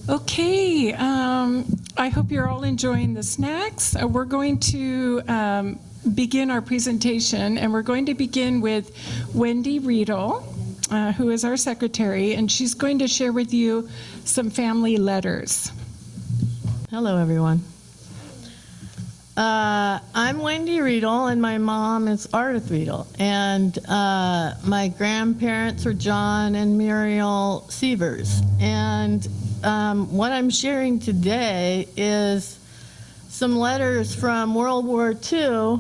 Okay, I hope you're all enjoying the snacks. We're going to begin our presentation, and we're going to begin with Wendy Riedel, who is our secretary, and she's going to share with you some family letters. Hello, everyone. I'm Wendy Riedel, and my mom is Ardith Riedel, and my grandparents were John and Muriel Sievers. And what I'm sharing today is some letters from World War II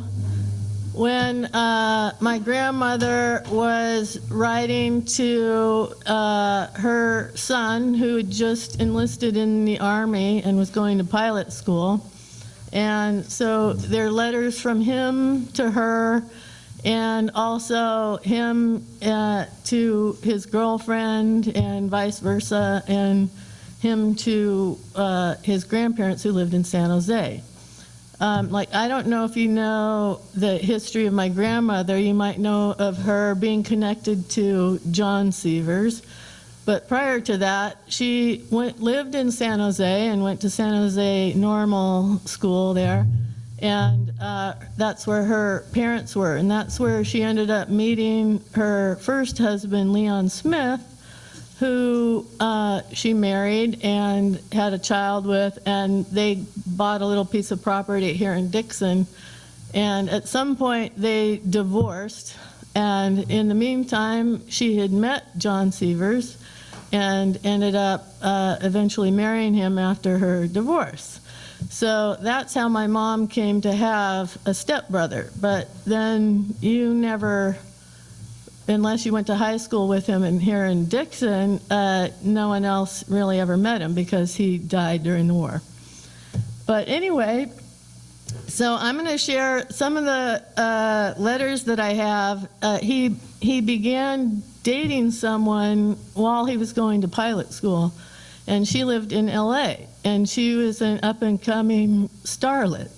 when my grandmother was writing to her son, who had just enlisted in the Army and was going to pilot school. And so they're letters from him to her, and also him to his girlfriend, and vice versa, and him to his grandparents who lived in San Jose. I don't know if you know the history of my grandmother. You might know of her being connected to John Sievers. But prior to that, she lived in San Jose and went to San Jose Normal School there. And that's where her parents were. And that's where she ended up meeting her first husband, Leon Smith, who she married and had a child with. And they bought a little piece of property here in Dixon. And at some point, they divorced. And in the meantime, she had met John Sievers and ended up eventually marrying him after her divorce. So that's how my mom came to have a stepbrother. But then you never, unless you went to high school with him and here in Dixon, no one else really ever met him because he died during the war. But anyway, so I'm going to share some of the letters that I have. He began dating someone while he was going to pilot school, and she lived in LA, and she was an up-and-coming starlet.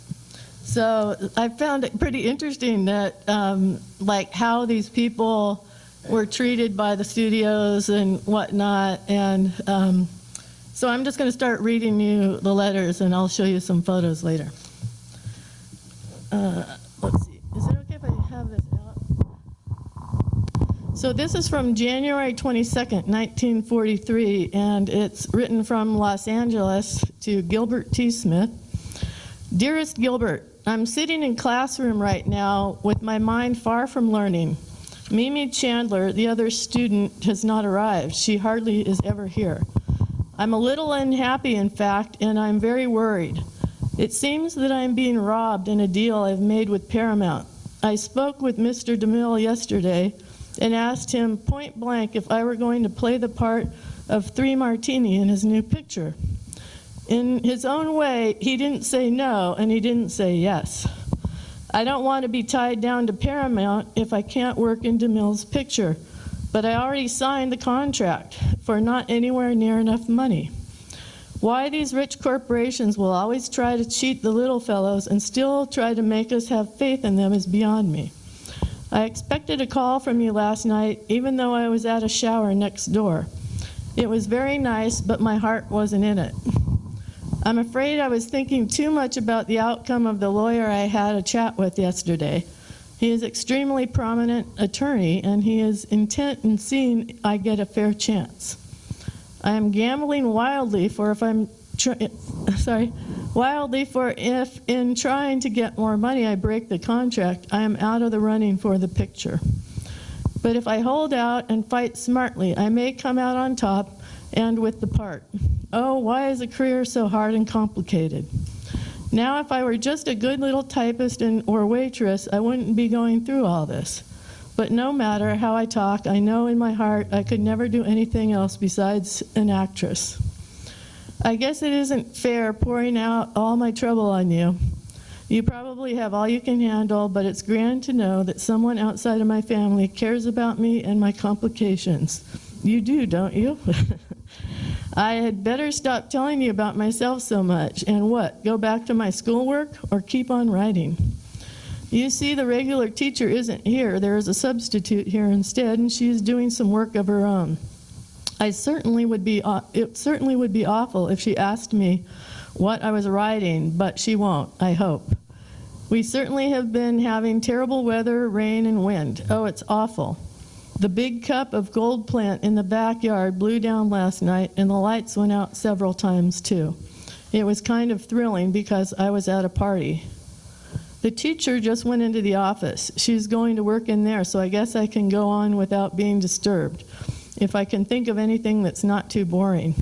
So I found it pretty interesting that how these people were treated by the studios and whatnot. And so I'm just going to start reading you the letters, and I'll show you some photos later. Let's see. Is it okay if I have this out? So this is from January 22nd, 1943, and it's written from Los Angeles to Gilbert T. Smith. Dearest Gilbert, I'm sitting in classroom right now with my mind far from learning. Mimi Chandler, the other student, has not arrived. She hardly is ever here. I'm a little unhappy, in fact, and I'm very worried. It seems that I'm being robbed in a deal I've made with Paramount. I spoke with Mr. DeMille yesterday and asked him point blank if I were going to play the part of 3 Martini in his new picture. In his own way, he didn't say no, and he didn't say yes. I don't want to be tied down to Paramount if I can't work in DeMille's picture, but I already signed the contract for not anywhere near enough money. Why these rich corporations will always try to cheat the little fellows and still try to make us have faith in them is beyond me. I expected a call from you last night, even though I was at a shower next door. It was very nice, but my heart wasn't in it. I'm afraid I was thinking too much about the outcome of the lawyer I had a chat with yesterday. He is an extremely prominent attorney, and he is intent in seeing I get a fair chance. I am gambling wildly for if in trying to get more money I break the contract, I am out of the running for the picture. But if I hold out and fight smartly, I may come out on top and with the part. Oh, why is a career so hard and complicated? Now, if I were just a good little typist or waitress, I wouldn't be going through all this. But no matter how I talk, I know in my heart I could never do anything else besides an actress. I guess it isn't fair pouring out all my trouble on you. You probably have all you can handle, but it's grand to know that someone outside of my family cares about me and my complications. You do, don't you? I had better stop telling you about myself so much. And what, go back to my schoolwork or keep on writing? You see, the regular teacher isn't here. There is a substitute here instead, and she is doing some work of her own. It certainly would be awful if she asked me what I was writing, but she won't, I hope. We certainly have been having terrible weather, rain, and wind. Oh, it's awful. The big cup of gold plant in the backyard blew down last night, and the lights went out several times, too. It was kind of thrilling because I was at a party. The teacher just went into the office. She's going to work in there, so I guess I can go on without being disturbed, if I can think of anything that's not too boring.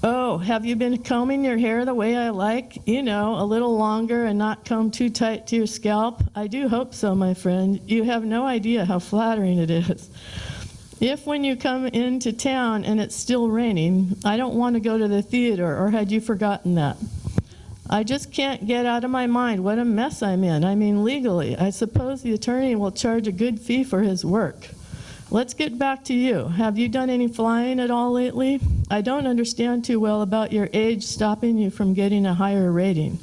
Oh, have you been combing your hair the way I like? You know, a little longer and not combed too tight to your scalp? I do hope so, my friend. You have no idea how flattering it is. If when you come into town and it's still raining, I don't want to go to the theater, or had you forgotten that? I just can't get out of my mind what a mess I'm in. I mean, legally. I suppose the attorney will charge a good fee for his work. Let's get back to you. Have you done any flying at all lately? I don't understand too well about your age stopping you from getting a higher rating.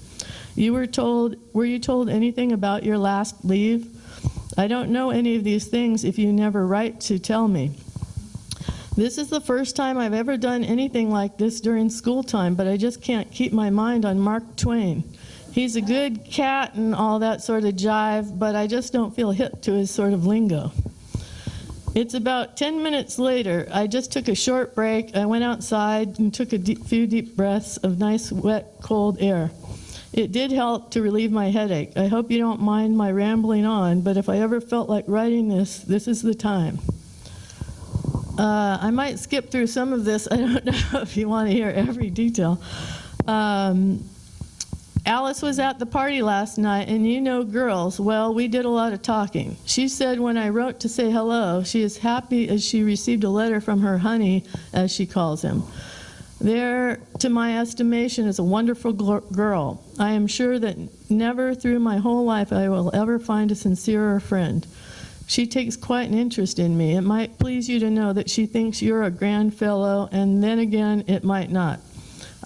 Were you told anything about your last leave? I don't know any of these things if you never write to tell me. This is the first time I've ever done anything like this during school time, but I just can't keep my mind on Mark Twain. He's a good cat and all that sort of jive, but I just don't feel hip to his sort of lingo. It's about 10 minutes later. I just took a short break. I went outside and took a few deep breaths of nice, wet, cold air. It did help to relieve my headache. I hope you don't mind my rambling on, but if I ever felt like writing this is the time. I might skip through some of this. I don't know if you want to hear every detail. Alice was at the party last night, and you know girls, well, we did a lot of talking. She said when I wrote to say hello, she is happy as she received a letter from her honey, as she calls him. There, to my estimation, is a wonderful girl. I am sure that never through my whole life I will ever find a sincerer friend. She takes quite an interest in me. It might please you to know that she thinks you're a grand fellow, and then again, it might not.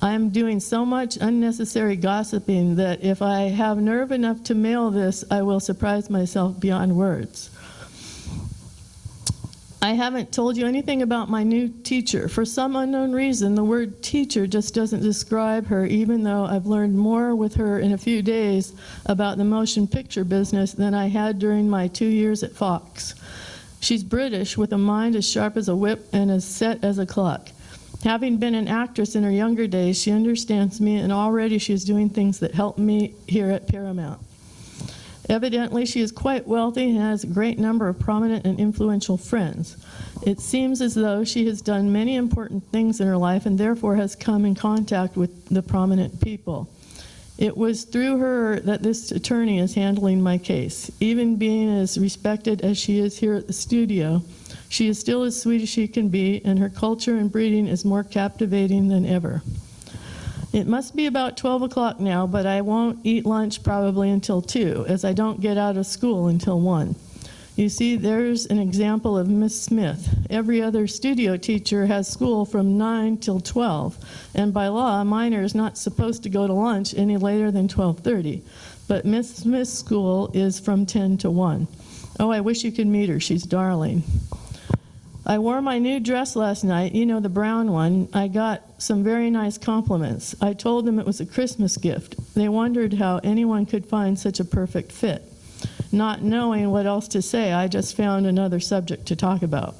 I am doing so much unnecessary gossiping that if I have nerve enough to mail this, I will surprise myself beyond words. I haven't told you anything about my new teacher. For some unknown reason, the word teacher just doesn't describe her, even though I've learned more with her in a few days about the motion picture business than I had during my 2 years at Fox. She's British with a mind as sharp as a whip and as set as a clock. Having been an actress in her younger days, she understands me, and already she is doing things that help me here at Paramount. Evidently, she is quite wealthy and has a great number of prominent and influential friends. It seems as though she has done many important things in her life and therefore has come in contact with the prominent people. It was through her that this attorney is handling my case. Even being as respected as she is here at the studio, she is still as sweet as she can be, and her culture and breeding is more captivating than ever. It must be about 12 o'clock now, but I won't eat lunch probably until 2, as I don't get out of school until 1. You see, there's an example of Miss Smith. Every other studio teacher has school from 9 till 12, and by law, a minor is not supposed to go to lunch any later than 12:30. But Miss Smith's school is from 10 to 1. Oh, I wish you could meet her. She's darling. I wore my new dress last night, you know, the brown one. I got some very nice compliments. I told them it was a Christmas gift. They wondered how anyone could find such a perfect fit. Not knowing what else to say, I just found another subject to talk about.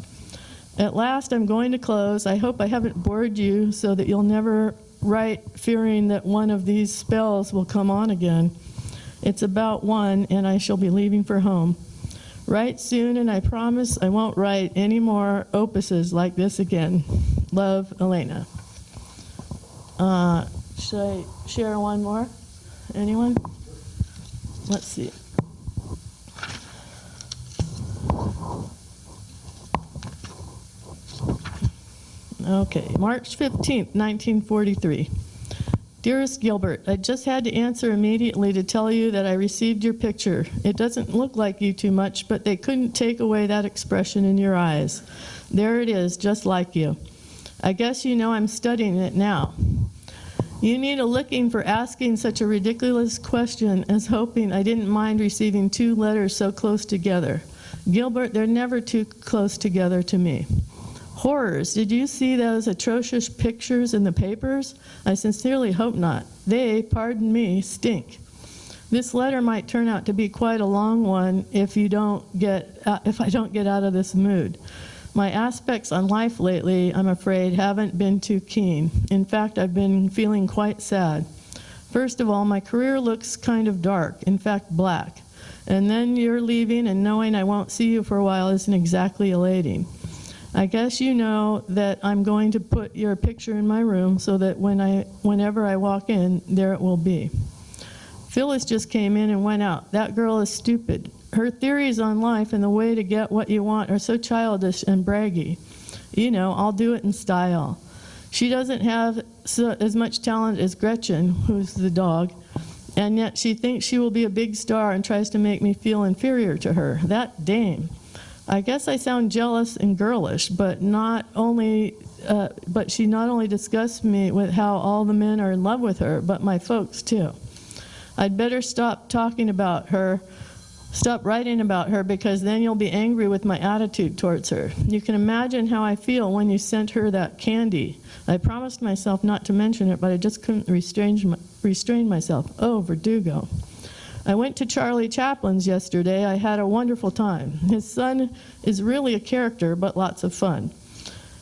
At last, I'm going to close. I hope I haven't bored you so that you'll never write fearing that one of these spells will come on again. It's about 1, and I shall be leaving for home. Write soon, and I promise I won't write any more opuses like this again. Love, Elena. Should I share one more? Anyone? Let's see. Okay, March 15th, 1943. Dearest Gilbert, I just had to answer immediately to tell you that I received your picture. It doesn't look like you too much, but they couldn't take away that expression in your eyes. There it is, just like you. I guess you know I'm studying it now. You need a licking for asking such a ridiculous question as hoping I didn't mind receiving 2 letters so close together. Gilbert, they're never too close together to me. Horrors, did you see those atrocious pictures in the papers? I sincerely hope not. They, pardon me, stink. This letter might turn out to be quite a long one if I don't get out of this mood. My aspects on life lately, I'm afraid, haven't been too keen. In fact, I've been feeling quite sad. First of all, my career looks kind of dark, in fact, black. And then you're leaving and knowing I won't see you for a while isn't exactly elating. I guess you know that I'm going to put your picture in my room so that whenever I walk in, there it will be. Phyllis just came in and went out. That girl is stupid. Her theories on life and the way to get what you want are so childish and braggy. You know, I'll do it in style. She doesn't have as much talent as Gretchen, who's the dog, and yet she thinks she will be a big star and tries to make me feel inferior to her. That dame. I guess I sound jealous and girlish, but she not only disgusts me with how all the men are in love with her, but my folks too. I'd better stop writing about her, because then you'll be angry with my attitude towards her. You can imagine how I feel when you sent her that candy. I promised myself not to mention it, but I just couldn't restrain myself. Oh, Verdugo. I went to Charlie Chaplin's yesterday. I had a wonderful time. His son is really a character, but lots of fun.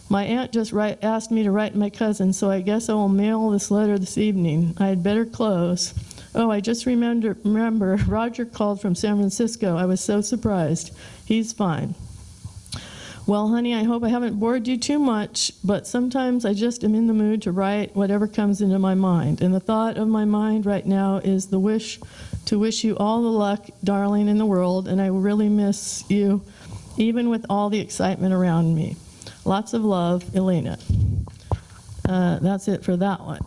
My aunt just asked me to write my cousin, so I guess I will mail this letter this evening. I had better close. Oh, I just remember Roger called from San Francisco. I was so surprised. He's fine. Well, honey, I hope I haven't bored you too much, but sometimes I just am in the mood to write whatever comes into my mind. And the thought of my mind right now is the wish to wish you all the luck, darling, in the world, and I really miss you, even with all the excitement around me. Lots of love, Elena. That's it for that one.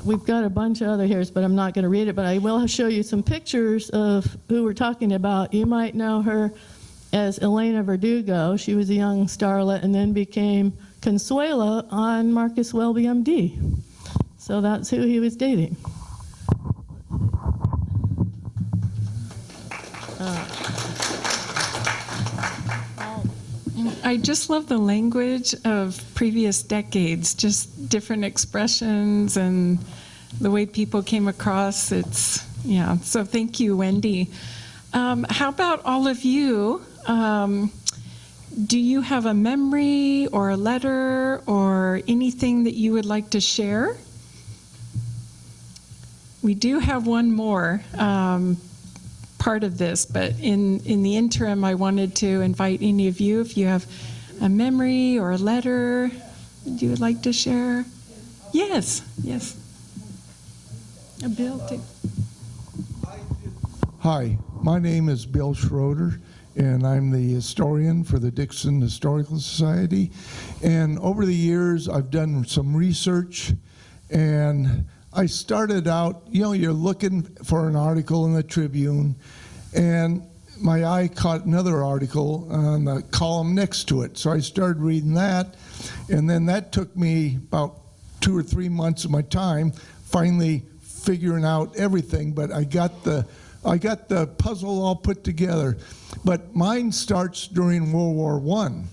We've got a bunch of other here, but I'm not going to read it, but I will show you some pictures of who we're talking about. You might know her as Elena Verdugo. She was a young starlet and then became Consuela on Marcus Welby, MD. So that's who he was dating. I just love the language of previous decades, just different expressions and the way people came across. So thank you, Wendy. How about all of you? Do you have a memory or a letter or anything that you would like to share? We do have one more part of this, but in the interim, I wanted to invite any of you, if you have a memory or a letter that you would like to share. Yes. Bill, too. Hi, my name is Bill Schroeder, and I'm the historian for the Dixon Historical Society. And over the years, I've done some research, and I started out, you're looking for an article in the Tribune, and my eye caught another article on the column next to it. So I started reading that, and then that took me about 2 or 3 months of my time finally figuring out everything, but I got the puzzle all put together. But mine starts during World War I,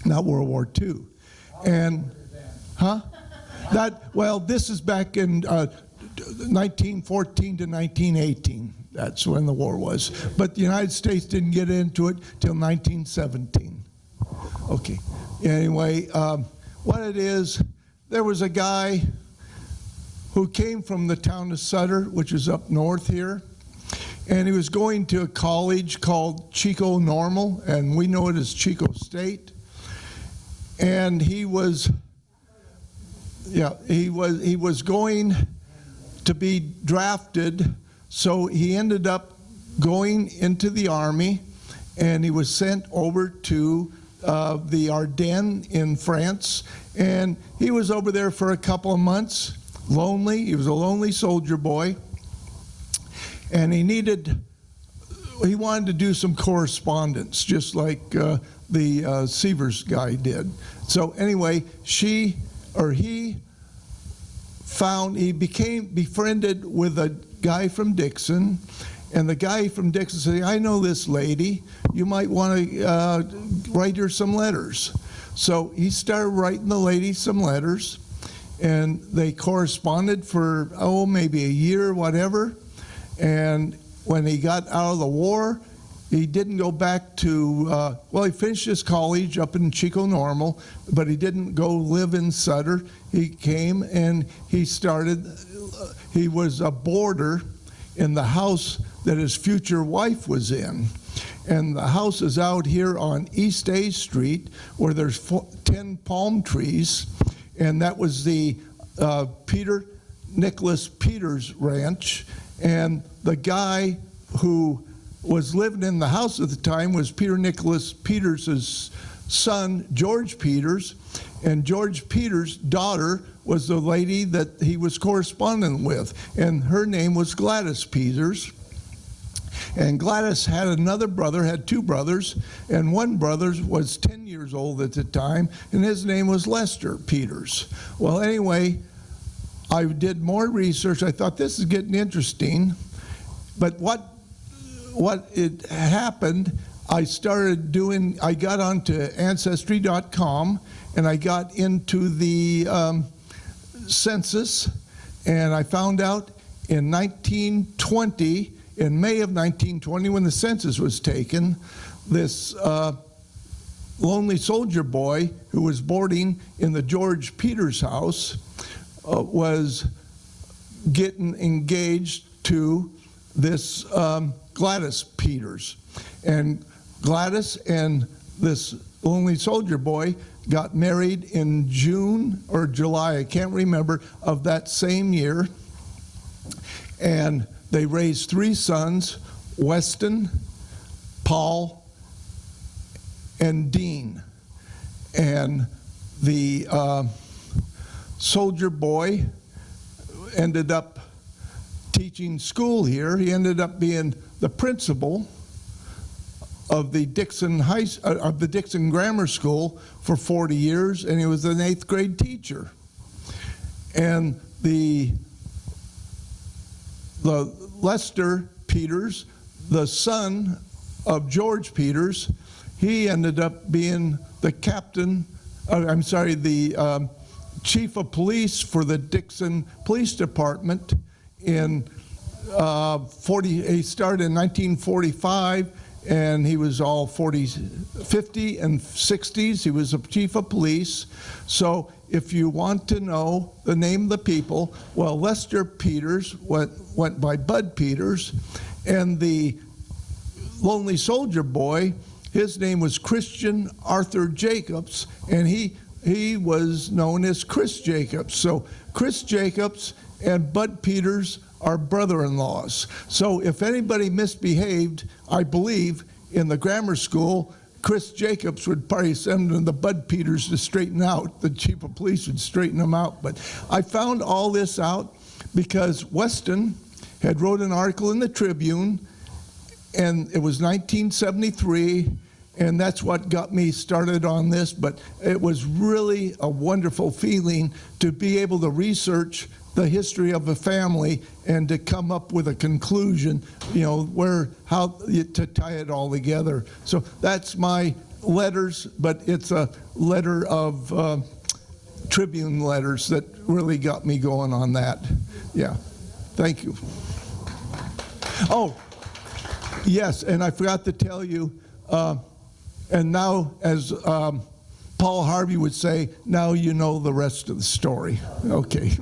not World War II. And, this is back in 1914 to 1918. That's when the war was. But the United States didn't get into it till 1917. Okay. Anyway, what it is, there was a guy who came from the town of Sutter, which is up north here, and he was going to a college called Chico Normal, and we know it as Chico State. And he was going to be drafted, so he ended up going into the Army, and he was sent over to the Ardennes in France, and he was over there for a couple of months, lonely. He was a lonely soldier boy, and he wanted to do some correspondence, just like the Sievers guy did. So anyway, he became befriended with a guy from Dixon, and the guy from Dixon said, I know this lady, you might want to write her some letters. So he started writing the lady some letters, and they corresponded for, maybe a year, whatever. And when he got out of the war, he didn't go back to, he finished his college up in Chico Normal, but he didn't go live in Sutter. He came and he was a boarder in the house that his future wife was in. And the house is out here on East A Street where there's 10 palm trees. And that was the Peter Nicholas Peters Ranch. And the guy who was living in the house at the time was Peter Nicholas Peters' son, George Peters. And George Peters' daughter was the lady that he was corresponding with. And her name was Gladys Peters. And Gladys had another brother, had two brothers, and one brother was 10 years old at the time, and his name was Lester Peters. Well, anyway, I did more research. I thought, this is getting interesting. But what it happened, I got onto Ancestry.com, and I got into the census, and I found out in 1920, in May of 1920, when the census was taken, this lonely soldier boy who was boarding in the George Peters house was getting engaged to this Gladys Peters. And Gladys and this lonely soldier boy got married in June or July, I can't remember, of that same year. And they raised 3 sons, Weston, Paul, and Dean. And the soldier boy ended up teaching school here. He ended up being the principal of the Dixon Grammar School for 40 years, and he was an 8th grade teacher. And the Lester Peters, the son of George Peters, he ended up being the chief of police for the Dixon Police Department in he started in 1945, and he was all 50 and 60s. He was a chief of police. So if you want to know the name of the people, well, Lester Peters went by Bud Peters, and the lonely soldier boy, his name was Christian Arthur Jacobs, and he was known as Chris Jacobs. So Chris Jacobs and Bud Peters are brother-in-laws. So if anybody misbehaved, I believe, in the grammar school, Chris Jacobs would probably send them to Bud Peters to straighten out. The chief of police would straighten them out. But I found all this out because Weston had wrote an article in the Tribune, and it was 1973, and that's what got me started on this. But it was really a wonderful feeling to be able to research the history of a family and to come up with a conclusion, how to tie it all together. So that's my letters, but it's a letter of Tribune letters that really got me going on that. Yeah, thank you. Oh, yes, and I forgot to tell you, and now, as Paul Harvey would say, now you know the rest of the story. Okay.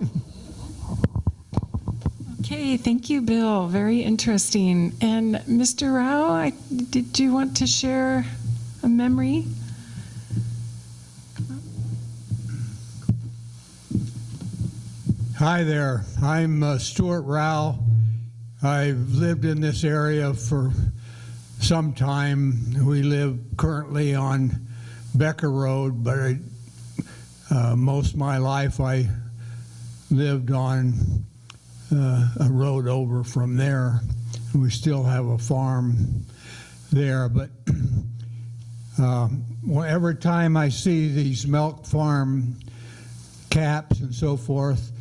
Okay, thank you, Bill. Very interesting. And Mr. Rao, did you want to share a memory? Hi there. I'm Stuart Rao. I've lived in this area for some time. We live currently on Becker Road, but most of my life I lived on a road over from there. We still have a farm there, but every time I see these milk farm caps and so forth,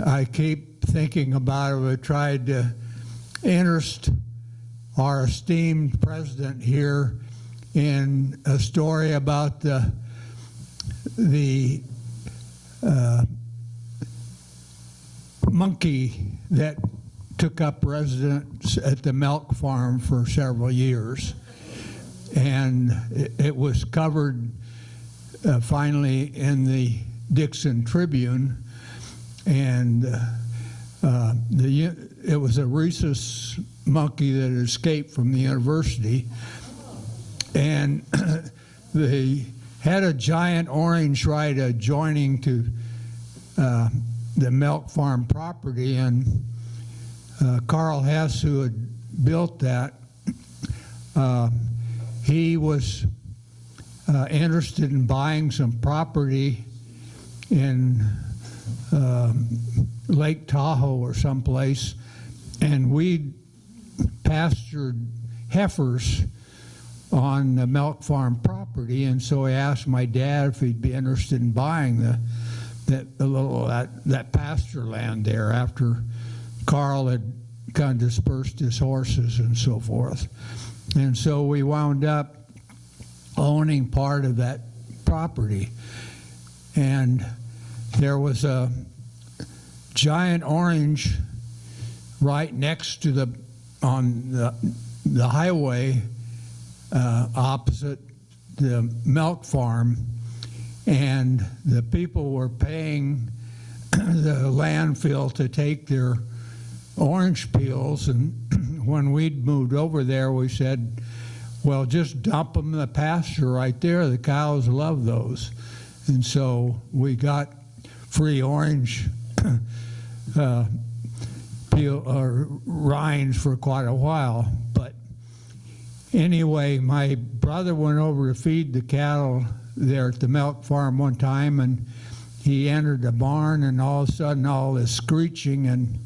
I keep thinking about it. I tried to interest our esteemed president here in a story about the the monkey that took up residence at the milk farm for several years. And it was covered finally in the Dixon Tribune, and it was a rhesus monkey that had escaped from the university, and they had a giant orange right adjoining to the milk farm property, and Carl Hess, who had built that, he was interested in buying some property in Lake Tahoe or someplace, and we pastured heifers on the milk farm property, and so I asked my dad if he'd be interested in buying that pasture land there after Carl had kind of dispersed his horses and so forth. And so we wound up owning part of that property. And there was a giant orange right next to on the highway opposite the milk farm, and the people were paying the landfill to take their orange peels, and when we'd moved over there, we said, well, just dump them in the pasture right there. The cows love those. And so we got free orange peel or rinds for quite a while. But anyway, my brother went over to feed the cattle there at the milk farm one time, and he entered the barn, and all of a sudden all this screeching, and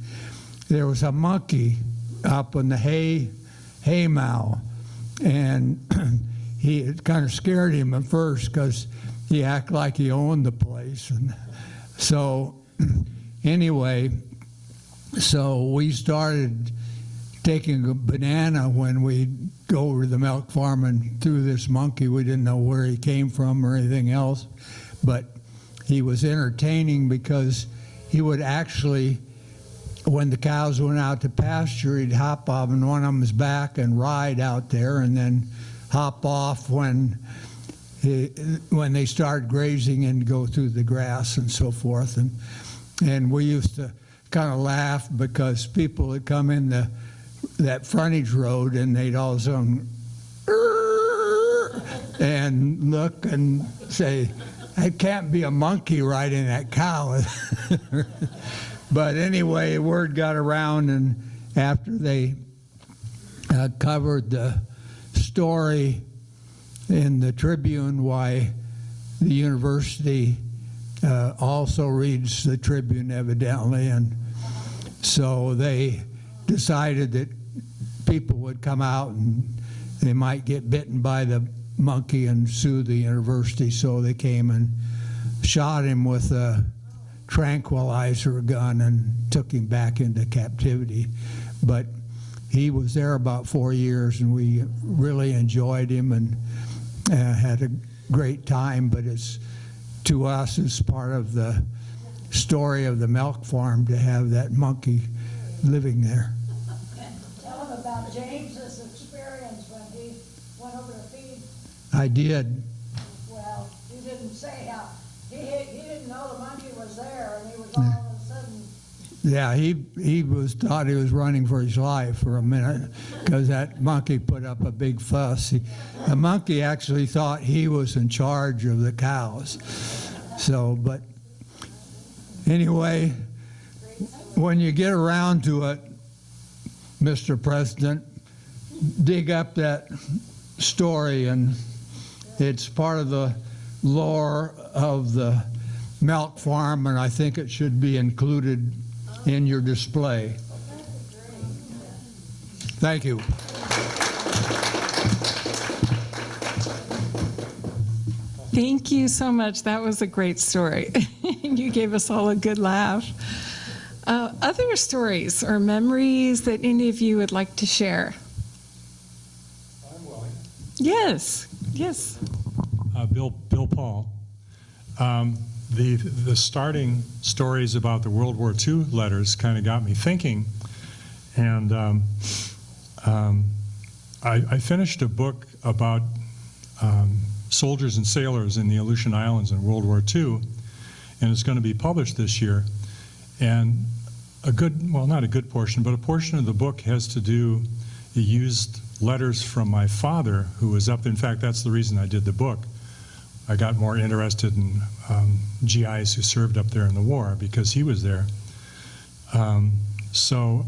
there was a monkey up in the hay mow, and it kind of scared him at first because he acted like he owned the place. And so anyway, so we started taking a banana when we go over to the milk farm and threw this monkey. We didn't know where he came from or anything else, but he was entertaining because he would actually, when the cows went out to pasture, he'd hop on one of them's back and ride out there, and then hop off when they started grazing and go through the grass and so forth. And we used to kind of laugh because people would come in that frontage road, and they'd all of a sudden and look and say, it can't be a monkey riding that cow. But anyway, word got around, and after they covered the story in the Tribune, why the university also reads the Tribune evidently, and so they decided that people would come out and they might get bitten by the monkey and sue the university, so they came and shot him with a tranquilizer gun and took him back into captivity. But he was there about 4 years, and we really enjoyed him and had a great time. But to us, it's part of the story of the milk farm to have that monkey living there. Tell him about James's experience when he went over to feed. I did. Well, you didn't say how. He didn't know the monkey was there, and he was all of a sudden. Yeah, he thought he was running for his life for a minute because that monkey put up a big fuss. The monkey actually thought he was in charge of the cows. So, but anyway, when you get around to it, Mr. President, dig up that story, and it's part of the lore of the milk farm, and I think it should be included in your display. Thank you. Thank you so much. That was a great story. You gave us all a good laugh. Other stories or memories that any of you would like to share? I'm willing. Yes. Bill Paul. The starting stories about the World War II letters kind of got me thinking, and I finished a book about soldiers and sailors in the Aleutian Islands in World War II, and it's going to be published this year. And not a good portion, but a portion of the book has to do, it used letters from my father, who was up there. In fact, that's the reason I did the book. I got more interested in GIs who served up there in the war because he was there. So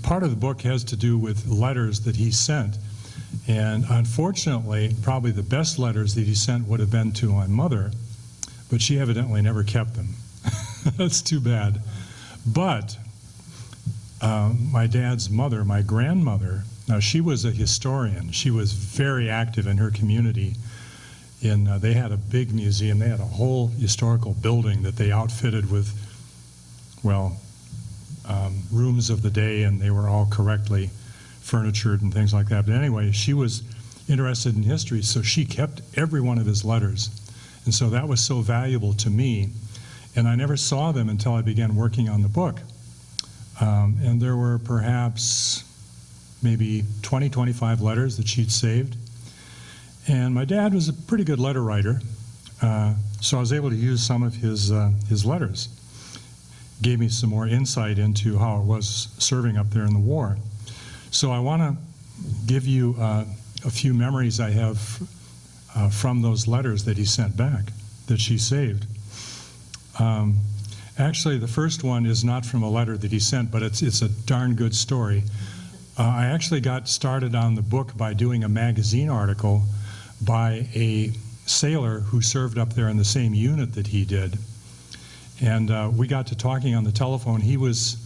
part of the book has to do with letters that he sent. And unfortunately, probably the best letters that he sent would have been to my mother, but she evidently never kept them. That's too bad. But my dad's mother, my grandmother, now she was a historian. She was very active in her community. They had a big museum. They had a whole historical building that they outfitted with, rooms of the day, and they were all correctly furnitured and things like that. But anyway, she was interested in history, so she kept every one of his letters. And so that was so valuable to me. And I never saw them until I began working on the book. And there were perhaps maybe 20, 25 letters that she'd saved. And my dad was a pretty good letter writer, so I was able to use some of his letters. Gave me some more insight into how it was serving up there in the war. So I want to give you a few memories I have from those letters that he sent back, that she saved. Actually, the first one is not from a letter that he sent, but it's a darn good story. I actually got started on the book by doing a magazine article by a sailor who served up there in the same unit that he did. And we got to talking on the telephone. He was,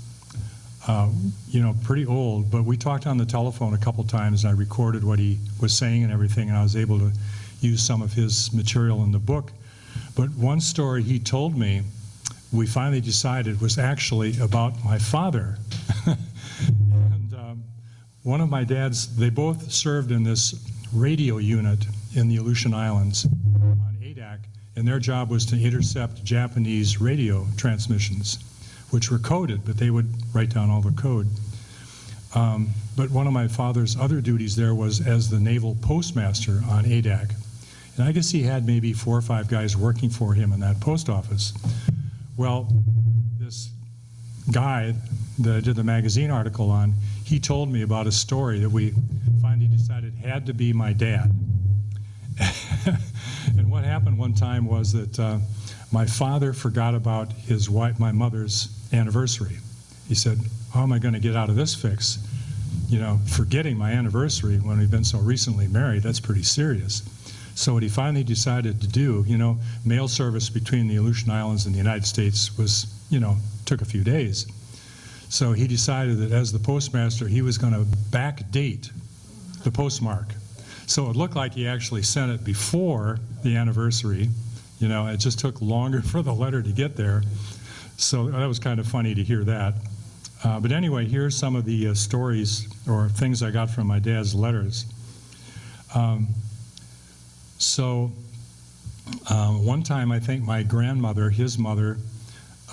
pretty old, but we talked on the telephone a couple times, and I recorded what he was saying and everything, and I was able to use some of his material in the book. But one story he told me, we finally decided was actually about my father. And one of my dads, they both served in this radio unit in the Aleutian Islands on ADAC, and their job was to intercept Japanese radio transmissions, which were coded, but they would write down all the code. But one of my father's other duties there was as the naval postmaster on ADAC. And I guess he had maybe 4 or 5 guys working for him in that post office. Well, this guy that I did the magazine article on, he told me about a story that we finally decided had to be my dad. And what happened one time was that my father forgot about his wife, my mother's anniversary. He said, how am I going to get out of this fix? Forgetting my anniversary when we've been so recently married, that's pretty serious. So what he finally decided to do, mail service between the Aleutian Islands and the United States was, took a few days. So he decided that as the postmaster, he was going to backdate the postmark. So it looked like he actually sent it before the anniversary. It just took longer for the letter to get there. So that was kind of funny to hear that. But anyway, here's some of the stories or things I got from my dad's letters. One time I think my grandmother, his mother,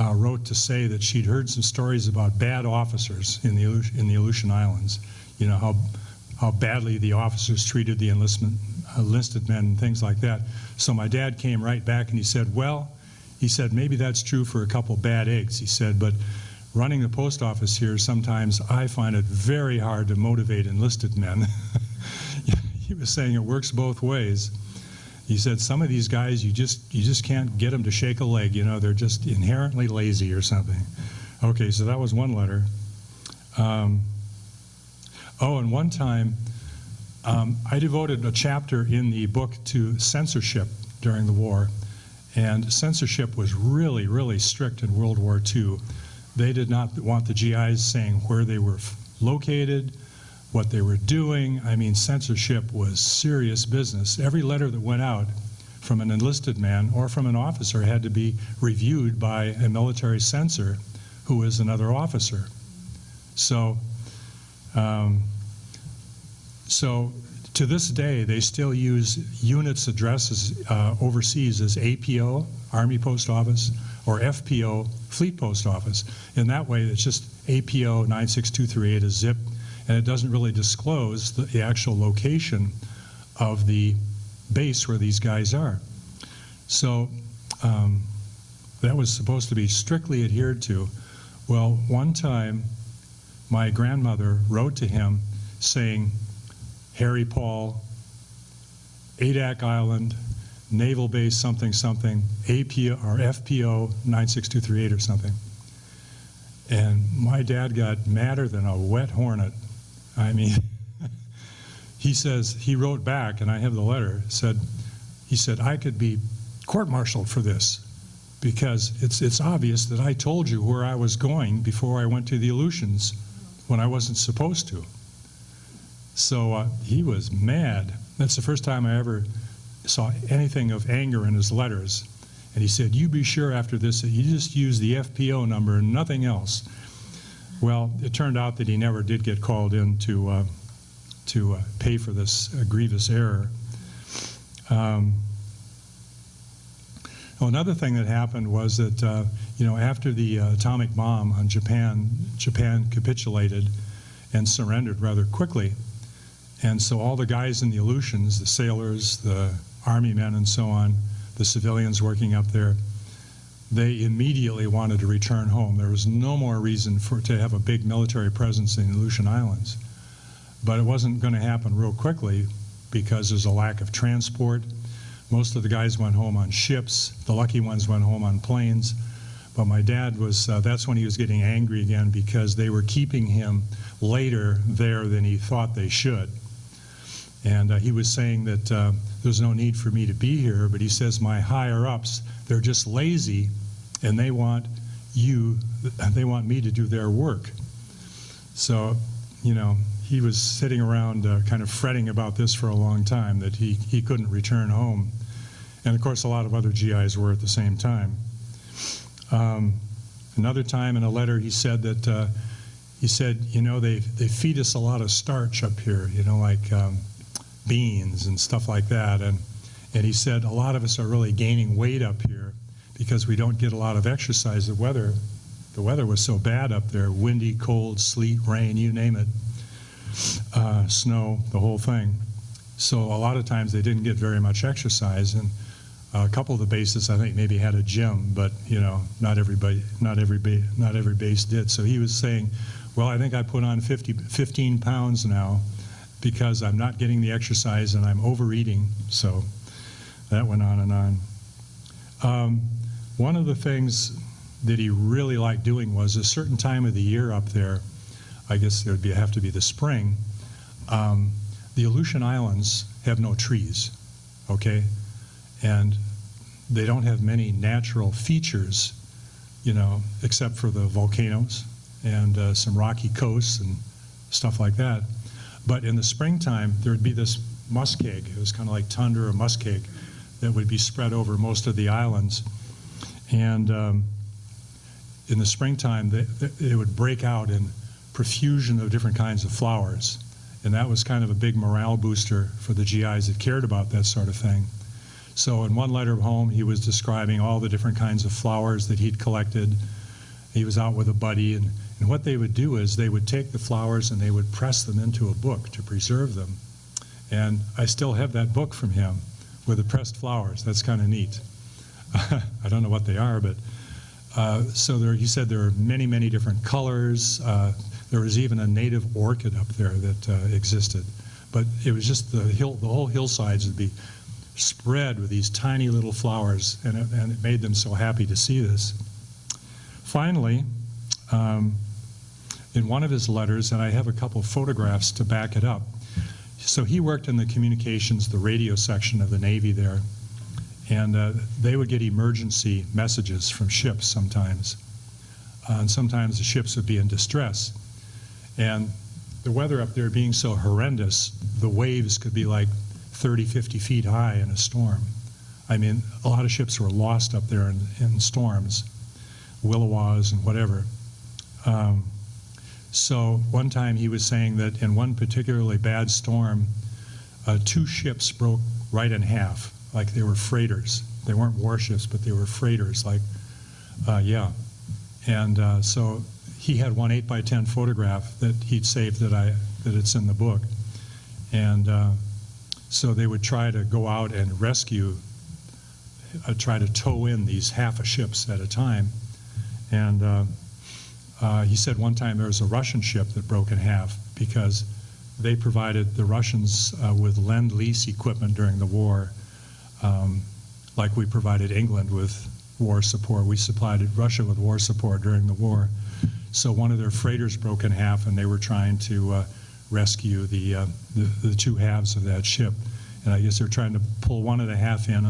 wrote to say that she'd heard some stories about bad officers in the Aleutian Islands. How badly the officers treated the enlisted men and things like that. So my dad came right back and he said, maybe that's true for a couple bad eggs. He said, but running the post office here, sometimes I find it very hard to motivate enlisted men. He was saying it works both ways. He said some of these guys, you just can't get them to shake a leg. They're just inherently lazy or something. Okay, so that was one letter. And one time, I devoted a chapter in the book to censorship during the war. And censorship was really, really strict in World War II. They did not want the GIs saying where they were located, what they were doing. I mean, censorship was serious business. Every letter that went out from an enlisted man or from an officer had to be reviewed by a military censor who was another officer. So to this day, they still use units addresses overseas as APO, Army Post Office, or FPO, Fleet Post Office. In that way, it's just APO 96238 is zip, and it doesn't really disclose the actual location of the base where these guys are. So that was supposed to be strictly adhered to. Well, one time, my grandmother wrote to him saying, Harry Paul, Adak Island, Naval Base something something, APO or FPO 96238 or something. And my dad got madder than a wet hornet. I mean, he says, he wrote back, and I have the letter, he said, I could be court-martialed for this because it's obvious that I told you where I was going before I went to the Aleutians when I wasn't supposed to. So he was mad. That's the first time I ever saw anything of anger in his letters. And he said, you be sure after this that you just use the FPO number and nothing else. Well, it turned out that he never did get called in to pay for this grievous error. Another thing that happened was that, after the atomic bomb on Japan capitulated and surrendered rather quickly. And so all the guys in the Aleutians, the sailors, the army men and so on, the civilians working up there, they immediately wanted to return home. There was no more reason to have a big military presence in the Aleutian Islands. But it wasn't going to happen real quickly because there's a lack of transport. Most of the guys went home on ships. The lucky ones went home on planes. But my dad was, that's when he was getting angry again because they were keeping him later there than he thought they should. And he was saying that there's no need for me to be here, but he says my higher-ups, they're just lazy, and they want me to do their work. So, he was sitting around kind of fretting about this for a long time, that he couldn't return home. And of course, a lot of other GIs were at the same time. Another time in a letter, he said that, they feed us a lot of starch up here, like beans and stuff like that. And he said a lot of us are really gaining weight up here because we don't get a lot of exercise. The weather was so bad up there, windy, cold, sleet, rain, you name it, snow, the whole thing. So a lot of times they didn't get very much exercise, and a couple of the bases I think maybe had a gym, but not every base did. So he was saying, well, I think I put on 15 pounds now because I'm not getting the exercise and I'm overeating. So that went on and on. One of the things that he really liked doing was a certain time of the year up there, I guess it would have to be the spring, the Aleutian Islands have no trees, okay? And they don't have many natural features, except for the volcanoes and some rocky coasts and stuff like that. But in the springtime, there would be this muskeg. It was kind of like tundra or muskeg that would be spread over most of the islands. And in the springtime, it would break out in profusion of different kinds of flowers. And that was kind of a big morale booster for the GIs that cared about that sort of thing. So in one letter home, he was describing all the different kinds of flowers that he'd collected. He was out with a buddy, and what they would do is they would take the flowers and they would press them into a book to preserve them. And I still have that book from him with the pressed flowers. That's kind of neat. I don't know what they are, but he said there are many, many different colors. There was even a native orchid up there that existed. But it was just the whole hillsides would be spread with these tiny little flowers, and it made them so happy to see this. Finally, in one of his letters, and I have a couple photographs to back it up, so he worked in the communications, the radio section of the Navy there, and they would get emergency messages from ships sometimes. And sometimes the ships would be in distress. And the weather up there being so horrendous, the waves could be like 30, 50 feet high in a storm. I mean, a lot of ships were lost up there in storms, Willowas and whatever. So one time he was saying that in one particularly bad storm, 2 ships broke right in half, like they were freighters. They weren't warships, but they were freighters, like, yeah. And so he had one 8x10 photograph that he'd saved that it's in the book. And so they would try to go out and rescue, try to tow in these half a ships at a time. And he said one time there was a Russian ship that broke in half because they provided the Russians with Lend-Lease equipment during the war, like we provided England with war support. We supplied Russia with war support during the war. So one of their freighters broke in half, and they were trying to rescue the 2 halves of that ship. And I guess they're trying to pull one of the half in,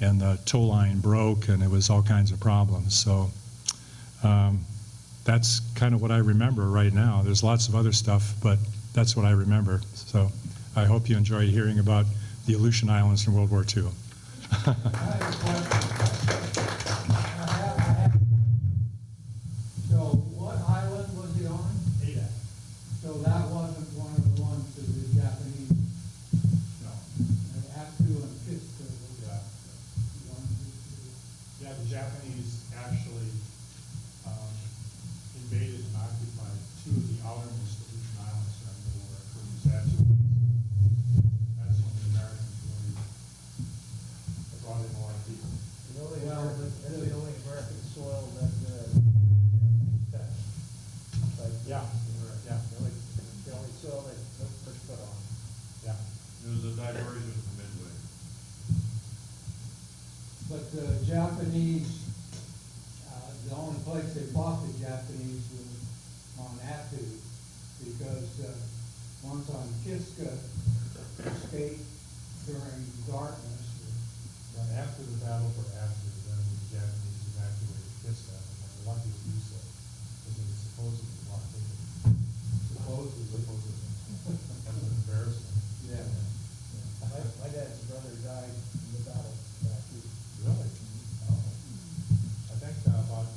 and the tow line broke, and it was all kinds of problems. So that's kind of what I remember right now. There's lots of other stuff, but that's what I remember. So I hope you enjoy hearing about the Aleutian Islands in World War II. So what island was he on? Ada. So that wasn't one of the ones that the Japanese, No. Aptu and Kiska were Yeah. the ones that- Yeah, the Japanese actually invaded and occupied 2 of the outermost Aleutian Islands during the war, including Zatu. That's when the Americans really brought in a lot of people. That's the only American soil that, touched. Like, Yeah, yeah, the only soil they put foot on. yeah. It was a diversion from Midway. But the Japanese, the only place they fought the Japanese was on Attu, because once on Kiska escaped during darkness. After the battle for Attu, then the Japanese evacuated Kiska, and they were lucky to do so, because it was supposedly blocked in. Supposedly. That's an embarrassment. Yeah. My dad's brother died in the battle back east. Really? I think about,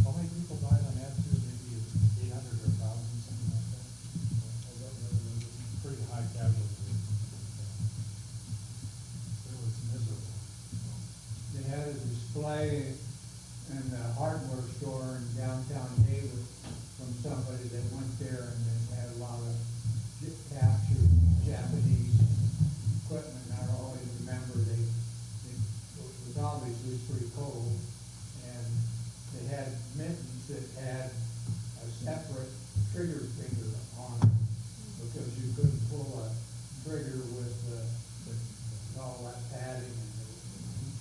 how many people died on Attu? Maybe 800 or 1,000, something like that? I don't know. It was pretty high casualty. It was miserable. They had a display in the hardware store in downtown Hayward from somebody that went there, and they had a lot of captured Japanese equipment. I always remember it was obviously pretty cold, and they had mittens that had a separate trigger finger on them, because you couldn't pull a trigger with all that padding and everything.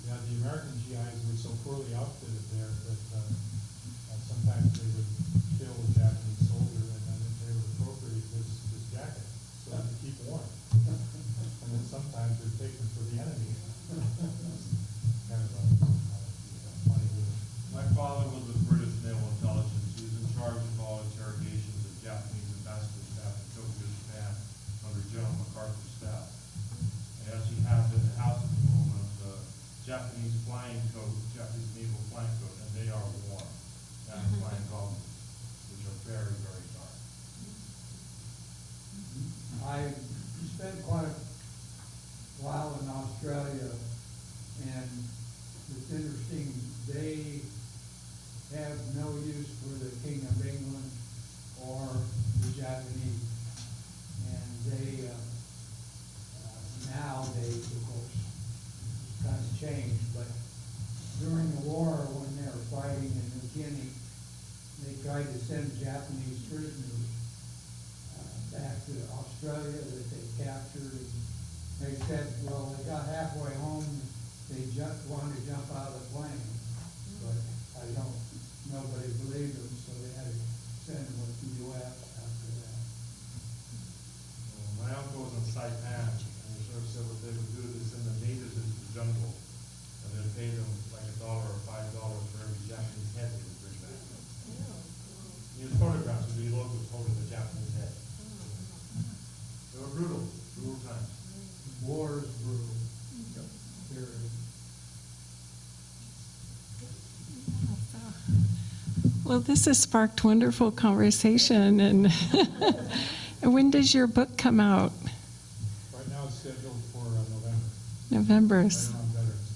Yeah, the American GIs were so poorly outfitted there that sometimes they would kill a Japanese soldier and then they would appropriate his jacket so as to keep warm. And then sometimes they'd take him for the enemy. Kind of a funny deal. My father was with British Naval Intelligence. He was in charge of all interrogations of Japanese ambassadors back to Tokyo, Japan, under General MacArthur's staff. And as he has in the house at the moment, the Japanese flying coat, Japanese naval flying coat, and they are warm. And flying goggles, which are very, very dark. I spent quite a while in Australia, and it's interesting, they have no use for the King of England or the Japanese. And they, nowadays, of course, it's kind of changed, but during the war, when they were fighting in New Guinea, they tried to send Japanese prisoners back to Australia that they captured. They said, well, they got halfway home, they just wanted to jump out of the plane, but nobody believed them, so they had to send them with the U.S. after that. Well, my uncle was in Saipan, and he sort of said what they would do is send the natives into the jungle, and they'd pay them like $1 or $5 for every Japanese head they would bring back. His photographs would be locals holding the Japanese head. They were brutal times. War is brutal. Period. Well, this has sparked wonderful conversation, and When does your book come out? Right now it's scheduled for November, November. right around Veterans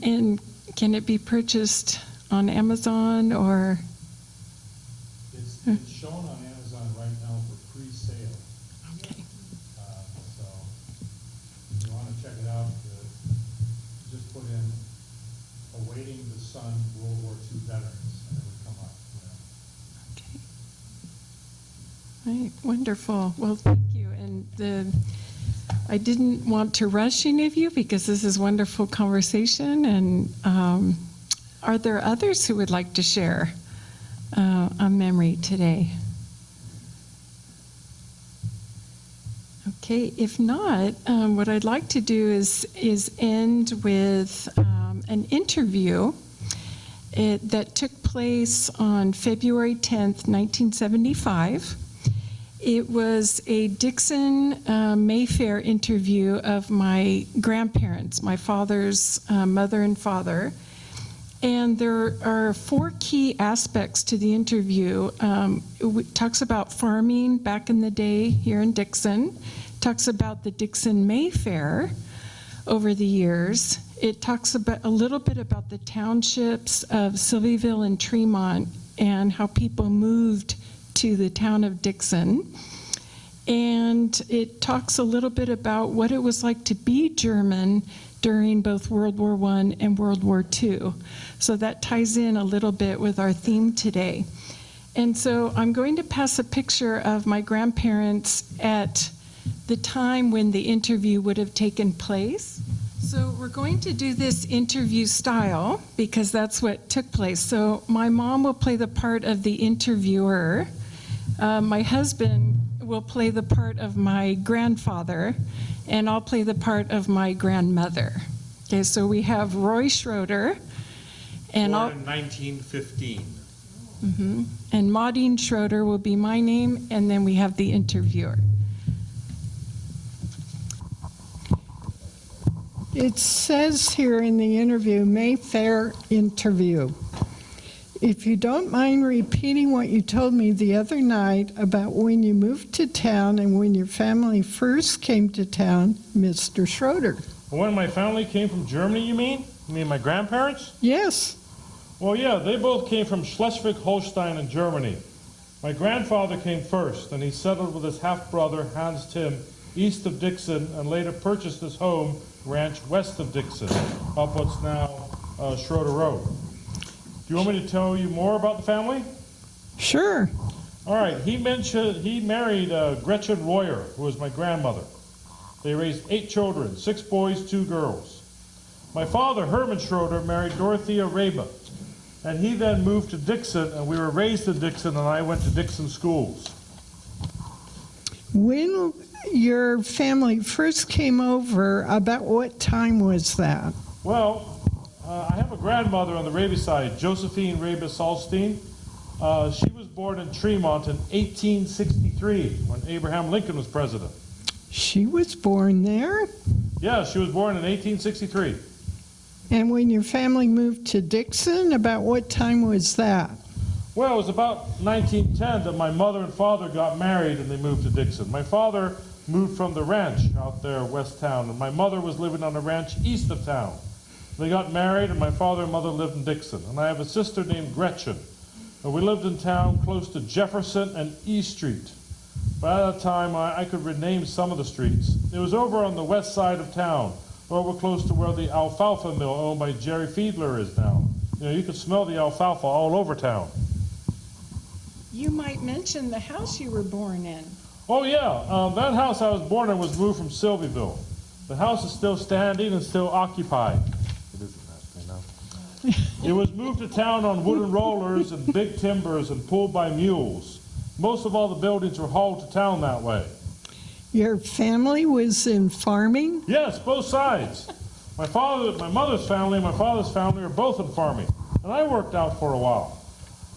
Day. And can it be purchased on Amazon or? It's shown on Amazon right now for pre-sale. Okay. So if you want to check it out, just put in "Awaiting the Sun World War II Veterans" and it would come up. Okay. Right, wonderful. Well, thank you. And I didn't want to rush any of you because this is wonderful conversation. And are there others who would like to share a memory today? Okay, if not, what I'd like to do is end with an interview that took place on February 10th, 1975. It was a Dixon Mayfair interview of my grandparents, my father's mother and father. And there are 4 key aspects to the interview. It talks about farming back in the day here in Dixon. Talks about the Dixon Mayfair over the years. It talks about a little bit about the townships of Sylviaville and Tremont and how people moved to the town of Dixon. And it talks a little bit about what it was like to be German during both World War I and World War II. So that ties in a little bit with our theme today. And so I'm going to pass a picture of my grandparents at the time when the interview would have taken place. So we're going to do this interview style because that's what took place. So my mom will play the part of the interviewer. My husband will play the part of my grandfather, and I'll play the part of my grandmother. Okay, so we have Roy Schroeder. And Born in 1915. And Maudine Schroeder will be my name, and then we have the interviewer. It says here in the interview, Mayfair interview. If you don't mind repeating what you told me the other night about when you moved to town and when your family first came to town, Mr. Schroeder. When my family came from Germany, you mean? You mean my grandparents? Yes. Well, yeah, they both came from Schleswig-Holstein in Germany. My grandfather came first, and he settled with his half-brother, Hans Tim, east of Dixon, and later purchased his home ranch west of Dixon, up what's now Schroeder Road. Do you want me to tell you more about the family? Sure. All right, he married Gretchen Royer, who was my grandmother. They raised 8 children, 6 boys, 2 girls. My father, Herman Schroeder, married Dorothea Reba, and he then moved to Dixon, and we were raised in Dixon, and I went to Dixon schools. When your family first came over, about what time was that? Well, I have a grandmother on the Raby side, Josephine Reba Salstein. She was born in Tremont in 1863 when Abraham Lincoln was president. She was born there? Yeah, she was born in 1863. And when your family moved to Dixon, about what time was that? Well, it was about 1910 that my mother and father got married and they moved to Dixon. My father moved from the ranch out there west town, and my mother was living on a ranch east of town. They got married, and my father and mother lived in Dixon. And I have a sister named Gretchen. And we lived in town close to Jefferson and E Street. By that time, I could rename some of the streets. It was over on the west side of town, over close to where the alfalfa mill owned by Jerry Fiedler is now. You know, you could smell the alfalfa all over town. You might mention the house you were born in. Oh yeah, that house I was born in was moved from Sylviaville. The house is still standing and still occupied. It isn't that thing now. It was moved to town on wooden rollers and big timbers and pulled by mules. Most of all the buildings were hauled to town that way. Your family was in farming? Yes, both sides. My mother's family and my father's family are both in farming. And I worked out for a while.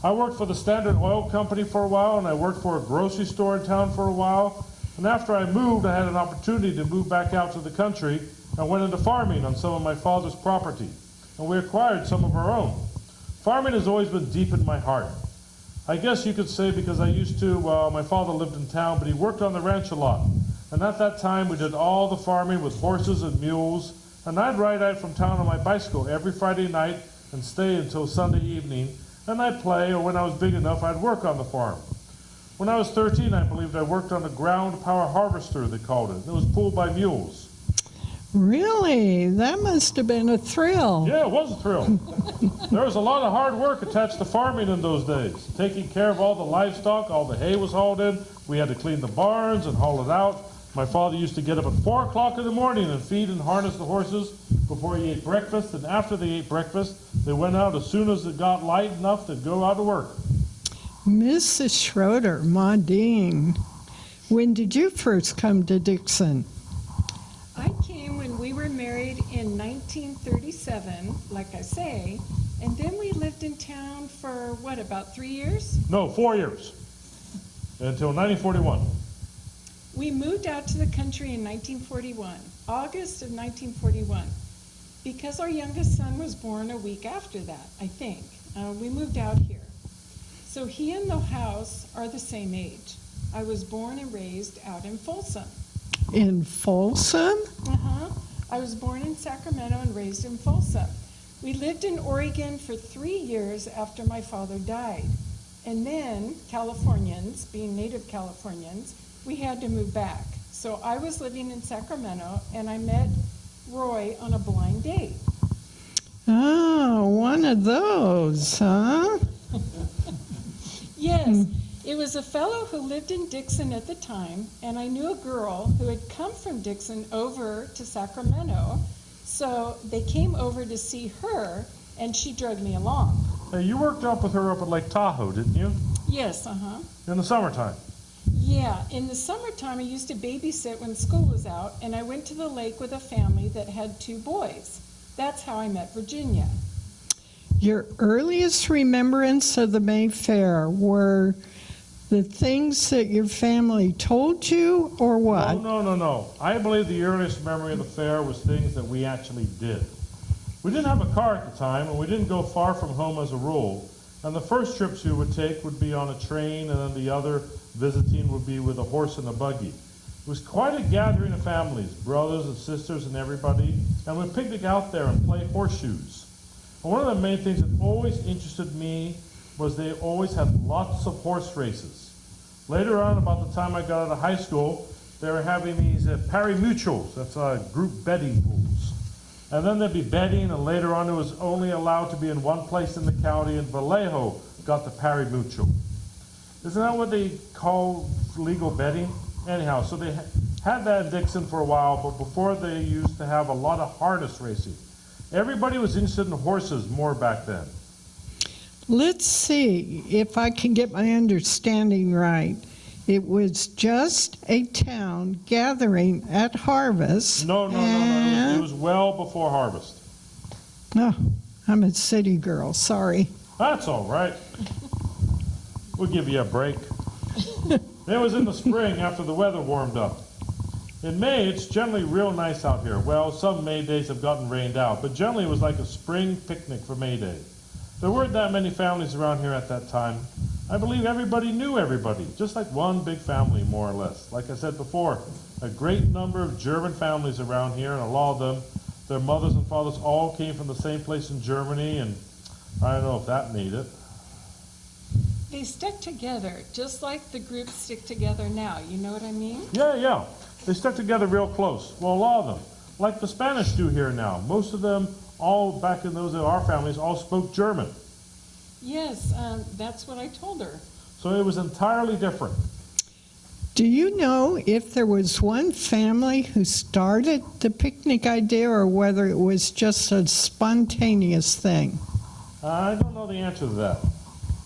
I worked for the Standard Oil Company for a while, and I worked for a grocery store in town for a while. And after I moved, I had an opportunity to move back out to the country and went into farming on some of my father's property. And we acquired some of our own. Farming has always been deep in my heart. I guess you could say because I used to, my father lived in town, but he worked on the ranch a lot. And at that time, we did all the farming with horses and mules. And I'd ride out from town on my bicycle every Friday night and stay until Sunday evening. And I'd play, or when I was big enough, I'd work on the farm. When I was 13, I believed I worked on a ground power harvester, they called it. It was pulled by mules. Really? That must have been a thrill. Yeah, it was a thrill. There was a lot of hard work attached to farming in those days. Taking care of all the livestock, all the hay was hauled in. We had to clean the barns and haul it out. My father used to get up at 4 o'clock in the morning and feed and harness the horses before he ate breakfast. And after they ate breakfast, they went out as soon as it got light enough to go out to work. Mrs. Schroeder, Maudine, when did you first come to Dixon? I came when we were married in 1937, like I say, and then we lived in town for, what, about 3 years? No, 4 years. Until 1941. We moved out to the country in 1941, August of 1941. Because our youngest son was born a week after that, I think. We moved out here. So he and the house are the same age. I was born and raised out in Folsom. In Folsom? I was born in Sacramento and raised in Folsom. We lived in Oregon for 3 years after my father died. And then Californians, being native Californians, we had to move back. So I was living in Sacramento and I met Roy on a blind date. Oh, one of those, huh? Yes, it was a fellow who lived in Dixon at the time, and I knew a girl who had come from Dixon over to Sacramento, so they came over to see her, and she dragged me along. Hey, you worked up with her up at Lake Tahoe, didn't you? Yes, In the summertime. Yeah, in the summertime I used to babysit when school was out, and I went to the lake with a family that had 2 boys. That's how I met Virginia. Your earliest remembrance of the Mayfair were the things that your family told you, or what? No. I believe the earliest memory of the fair was things that we actually did. We didn't have a car at the time, and we didn't go far from home as a rule. And the first trips we would take would be on a train, and then the other visiting would be with a horse and a buggy. It was quite a gathering of families, brothers and sisters and everybody, and we'd picnic out there and play horseshoes. And one of the main things that always interested me was they always had lots of horse races. Later on, about the time I got out of high school, they were having these pari-mutuels, that's group betting pools. And then there'd be betting, and later on it was only allowed to be in one place in the county, and Vallejo got the pari-mutuel. Isn't that what they call legal betting? Anyhow, so they had that in Dixon for a while, but before they used to have a lot of harness racing. Everybody was interested in horses more back then. Let's see if I can get my understanding right. It was just a town gathering at harvest. No. It was well before harvest. Oh, I'm a city girl, sorry. That's all right. We'll give you a break. It was in the spring after the weather warmed up. In May, it's generally real nice out here. Well, some May days have gotten rained out, but generally it was like a spring picnic for May Day. There weren't that many families around here at that time. I believe everybody knew everybody, just like one big family, more or less. Like I said before, a great number of German families around here, and a lot of them, their mothers and fathers all came from the same place in Germany, and I don't know if that made it. They stuck together, just like the groups stick together now. You know what I mean? Yeah. They stuck together real close. Well, a lot of them, like the Spanish do here now. Most of them, all back in those, our families, all spoke German. Yes, that's what I told her. So it was entirely different. Do you know if there was one family who started the picnic idea or whether it was just a spontaneous thing? I don't know the answer to that.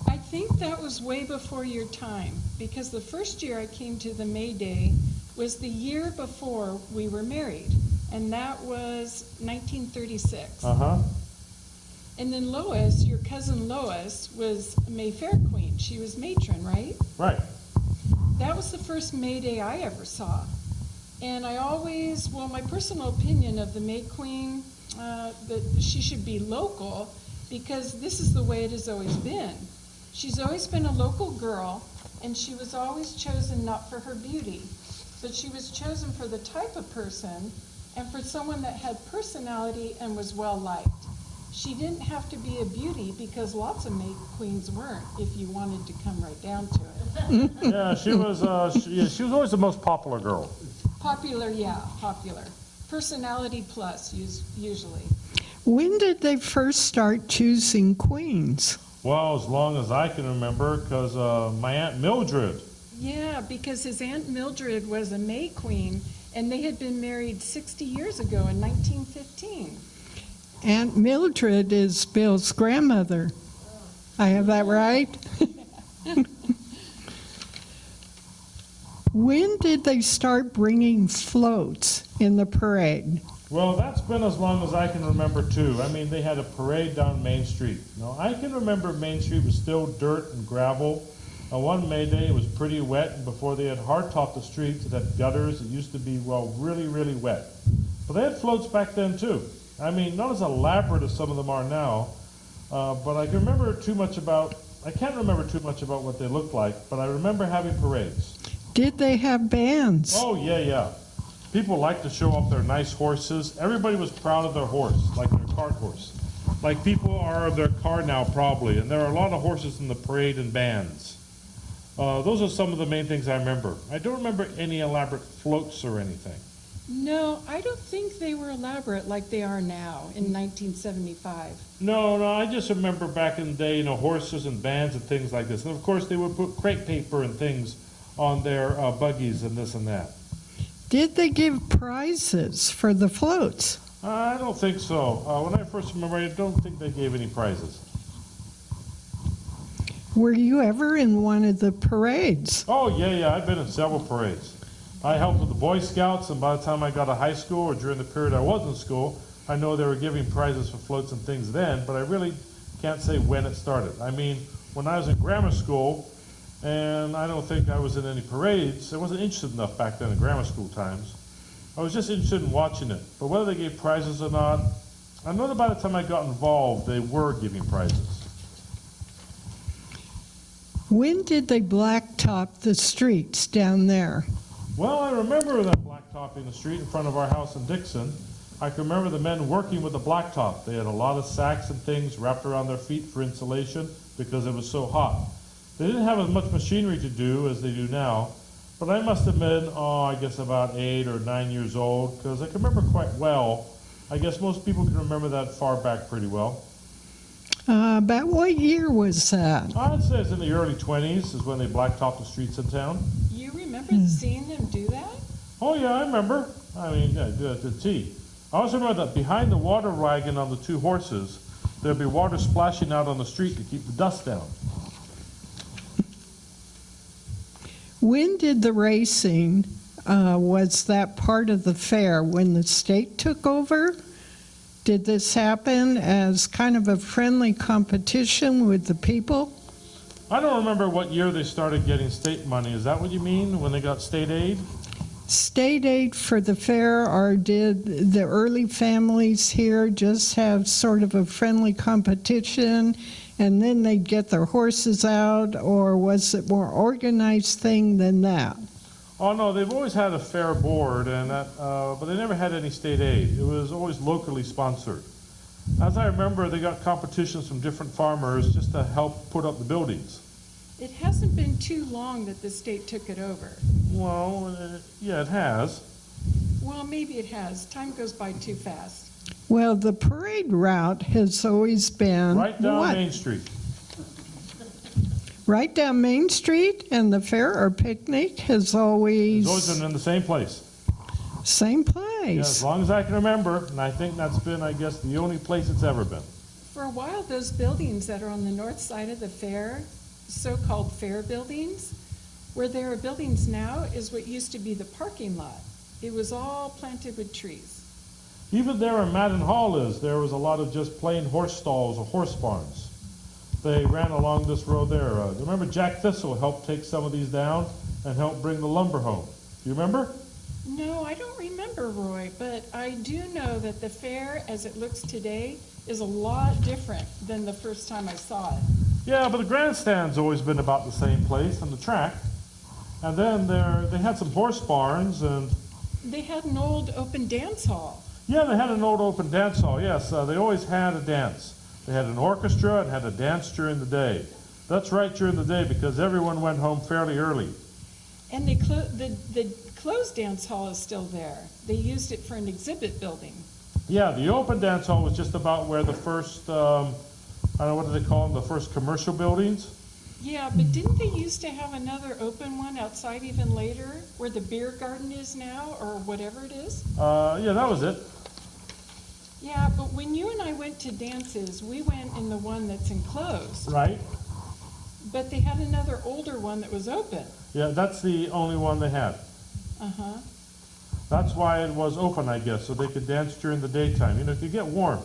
I think that was way before your time, because the first year I came to the May Day was the year before we were married, and that was 1936. And then Lois, your cousin Lois, was Mayfair Queen. She was matron, right? Right. That was the first May Day I ever saw. And I always, my personal opinion of the May Queen, that she should be local, because this is the way it has always been. She's always been a local girl, and she was always chosen not for her beauty, but she was chosen for the type of person and for someone that had personality and was well-liked. She didn't have to be a beauty because lots of May queens weren't, if you wanted to come right down to it. Yeah, she was always the most popular girl. Popular, yeah, popular. Personality plus, usually. When did they first start choosing queens? Well, as long as I can remember, because my Aunt Mildred. Yeah, because his Aunt Mildred was a May queen, and they had been married 60 years ago in 1915. Aunt Mildred is Bill's grandmother. I have that right? When did they start bringing floats in the parade? Well, that's been as long as I can remember, too. I mean, they had a parade down Main Street. Now, I can remember Main Street was still dirt and gravel. One May Day, it was pretty wet, and before they had hardtopped the streets, it had gutters. It used to be, well, really, really wet. But they had floats back then, too. I mean, not as elaborate as some of them are now, but I can't remember too much about what they looked like, but I remember having parades. Did they have bands? Oh, yeah. People liked to show off their nice horses. Everybody was proud of their horse, like their cart horse. Like people are of their car now, probably, and there are a lot of horses in the parade and bands. Those are some of the main things I remember. I don't remember any elaborate floats or anything. No, I don't think they were elaborate like they are now in 1975. No, I just remember back in the day, horses and bands and things like this. And of course, they would put crepe paper and things on their buggies and this and that. Did they give prizes for the floats? I don't think so. When I first remember, I don't think they gave any prizes. Were you ever in one of the parades? Oh, yeah, I've been in several parades. I helped with the Boy Scouts, and by the time I got to high school, or during the period I was in school, I know they were giving prizes for floats and things then, but I really can't say when it started. I mean, when I was in grammar school, and I don't think I was in any parades, I wasn't interested enough back then in grammar school times. I was just interested in watching it. But whether they gave prizes or not, I know that by the time I got involved, they were giving prizes. When did they blacktop the streets down there? Well, I remember that blacktopping the street in front of our house in Dixon. I can remember the men working with the blacktop. They had a lot of sacks and things wrapped around their feet for insulation because it was so hot. They didn't have as much machinery to do as they do now, but I must have been, I guess about 8 or 9 years old, because I can remember quite well. I guess most people can remember that far back pretty well. About what year was that? I'd say it's in the early 20s is when they blacktopped the streets in town. You remember seeing them do that? Oh, yeah, I remember. I mean, yeah, to T. I also remember that behind the water wagon on the 2 horses, there'd be water splashing out on the street to keep the dust down. When did the racing, was that part of the fair when the state took over? Did this happen as kind of a friendly competition with the people? I don't remember what year they started getting state money. Is that what you mean, when they got state aid? State aid for the fair, or did the early families here just have sort of a friendly competition and then they'd get their horses out, or was it more organized thing than that? Oh, no, they've always had a fair board, and that, but they never had any state aid. It was always locally sponsored. As I remember, they got competitions from different farmers just to help put up the buildings. It hasn't been too long that the state took it over. Well, yeah, it has. Well, maybe it has. Time goes by too fast. Well, the parade route has always been Right down what? Main Street. Right down Main Street, and the fair or picnic has always It's always been in the same place. same Yeah, place. as long as I can remember, and I think that's been, I guess, the only place it's ever been. For a while, those buildings that are on the north side of the fair, so-called fair buildings, where there are buildings now is what used to be the parking lot. It was all planted with trees. Even there where Madden Hall is, there was a lot of just plain horse stalls or horse barns. They ran along this road there. Remember Jack Thistle helped take some of these down and help bring the lumber home. Do you remember? No, I don't remember, Roy, but I do know that the fair, as it looks today, is a lot different than the first time I saw it. Yeah, but the grandstand's always been about the same place on the track. And then they had some horse barns, and They had an old open dance hall. yeah, they had an old open dance hall. Yes, they always had a dance. They had an orchestra and had a dance during the day. That's right, during the day, because everyone went home fairly early. And the closed dance hall is still there. They used it for an exhibit building. Yeah, the open dance hall was just about where the first, I don't know, what do they call them, the first commercial buildings? Yeah, but didn't they used to have another open one outside even later, where the beer garden is now, or whatever it is? Yeah, that was it. Yeah, but when you and I went to dances, we went in the one that's enclosed. Right? But they had another older one that was open. Yeah, that's the only one they had. Uh-huh. That's why it was open, I guess, so they could dance during the daytime. You know, it could get warm.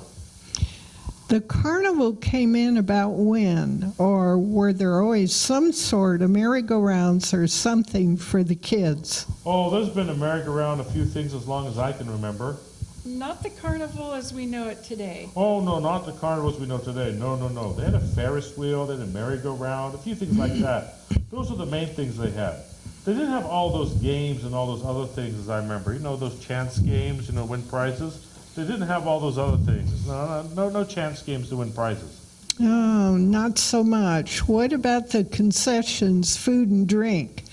The carnival came in about when? Or were there always some sort of merry-go-rounds or something for the kids? Oh, there's been a merry-go-round, a few things as long as I can remember. Not the carnival as we know it today. Oh, no, not the carnivals we know today. No, no, no. They had a Ferris wheel, they had a merry-go-round, a few things like that. Those are the main things they had. They didn't have all those games and all those other things as I remember. You know, those chance games, you know, win prizes. They didn't have all those other things. No chance games to win prizes. Oh, not so much. What about the concessions, food and drink?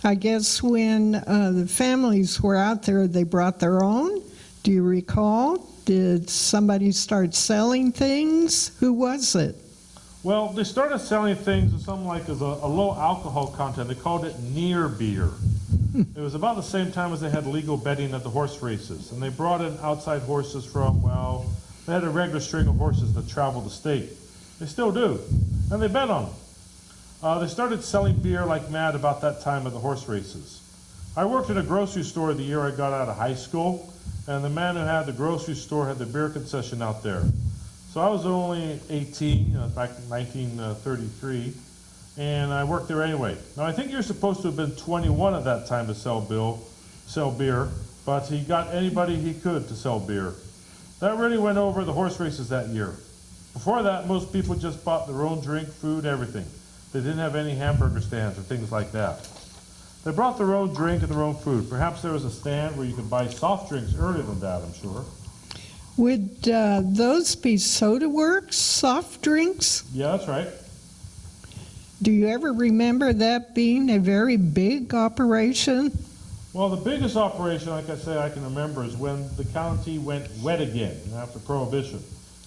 I guess when the families were out there, they brought their own. Do you recall? Did somebody start selling things? Who was it? Well, they started selling things as something like as a low alcohol content. They called it near beer. It was about the same time as they had legal betting at the horse races. And they brought in outside horses from, well, they had a regular string of horses that traveled the state. They still do. And they bet on them. They started selling beer like mad about that time at the horse races. I worked in a grocery store the year I got out of high school, and the man who had the grocery store had the beer concession out there. So I was only 18, back in 1933, and I worked there anyway. Now I think you're supposed to have been 21 at that time to sell beer, but he got anybody he could to sell beer. That really went over the horse races that year. Before that, most people just bought their own drink, food, everything. They didn't have any hamburger stands or things like that. They brought their own drink and their own food. Perhaps there was a stand where you could buy soft drinks earlier than that, I'm sure. Would those be soda works, soft drinks? Yeah, that's right. Do you ever remember that being a very big operation? Well, the biggest operation, like I say, I can remember is when the county went wet again after Prohibition,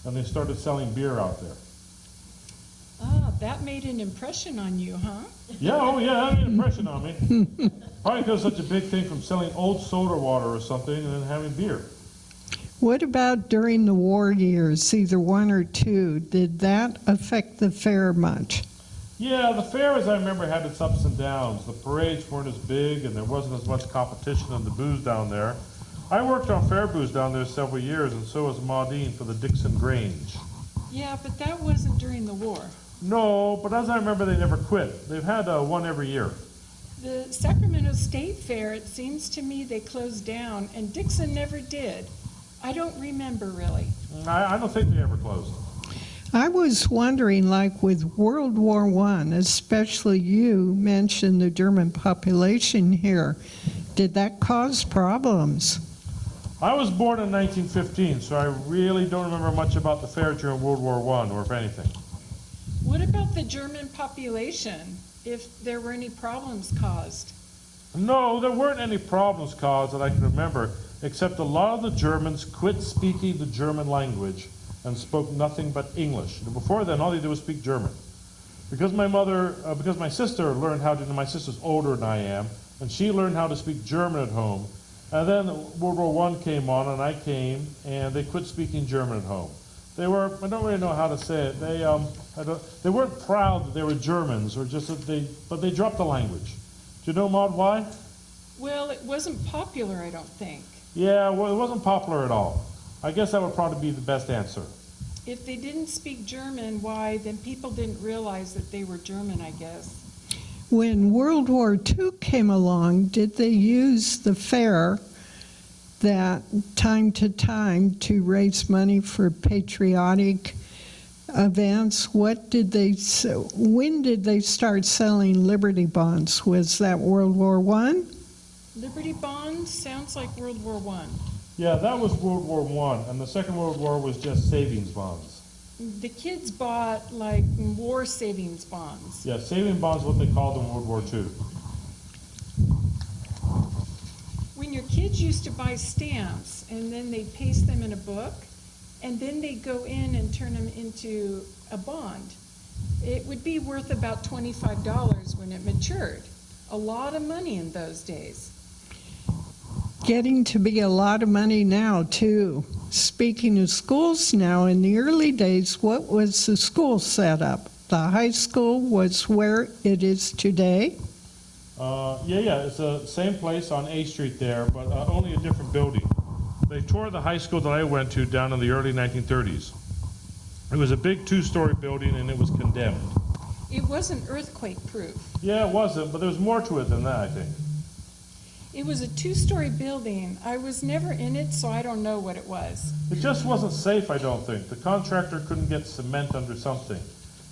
and they started selling beer out there. Ah, that made an impression on you, huh? Yeah, oh yeah, that made an impression on me. Probably because such a big thing from selling old soda water or something and then having beer. What about during the war years, either one or two? Did that affect the fair much? Yeah, the fair, as I remember, had its ups and downs. The parades weren't as big, and there wasn't as much competition in the booze down there. I worked on fair booze down there several years, and so was Maudine for the Dixon Grange. Yeah, but that wasn't during the war. No, but as I remember, they never quit. They've had one every year. The Sacramento State Fair, it seems to me they closed down, and Dixon never did. I don't remember really. I don't think they ever closed. I was wondering, like with World War I, especially you mentioned the German population here, did that cause problems? I was born in 1915, so I really don't remember much about the fair during World War I, or if anything. What about the German population, if there were any problems caused? No, there weren't any problems caused that I can remember, except a lot of the Germans quit speaking the German language and spoke nothing but English. Before then, all they did was speak German. Because my sister learned how to, my sister's older than I am, and she learned how to speak German at home. And then World War I came on, and I came, and they quit speaking German at home. They were, I don't really know how to say it, they weren't proud that they were Germans, or just that but they dropped the language. Do you know, Maud, why? Well, it wasn't popular, I don't think. Yeah, well, it wasn't popular at all. I guess that would probably be the best answer. If they didn't speak German, why, then people didn't realize that they were German, I guess. When World War II came along, did they use the fair that time to time to raise money for patriotic events, when did they start selling Liberty bonds? Was that World War I? Liberty bonds sounds like World War I. Yeah, that was World War I, and the Second World War was just savings bonds. The kids bought like war savings bonds. Yeah, saving bonds, what they called in World War II. When your kids used to buy stamps and then they'd paste them in a book and then they'd go in and turn them into a bond, it would be worth about $25 when it matured. A lot of money in those days. Getting to be a lot of money now, too. Speaking of schools now, in the early days, what was the school setup? The high school was where it is today? Yeah, it's the same place on A Street there, but only a different building. They tore the high school that I went to down in the early 1930s. It was a big two-story building and it was condemned. It wasn't earthquake-proof. Yeah, it wasn't, but there was more to it than that, I think. It was a two-story building. I was never in it, so I don't know what it was. It just wasn't safe, I don't think. The contractor couldn't get cement under something.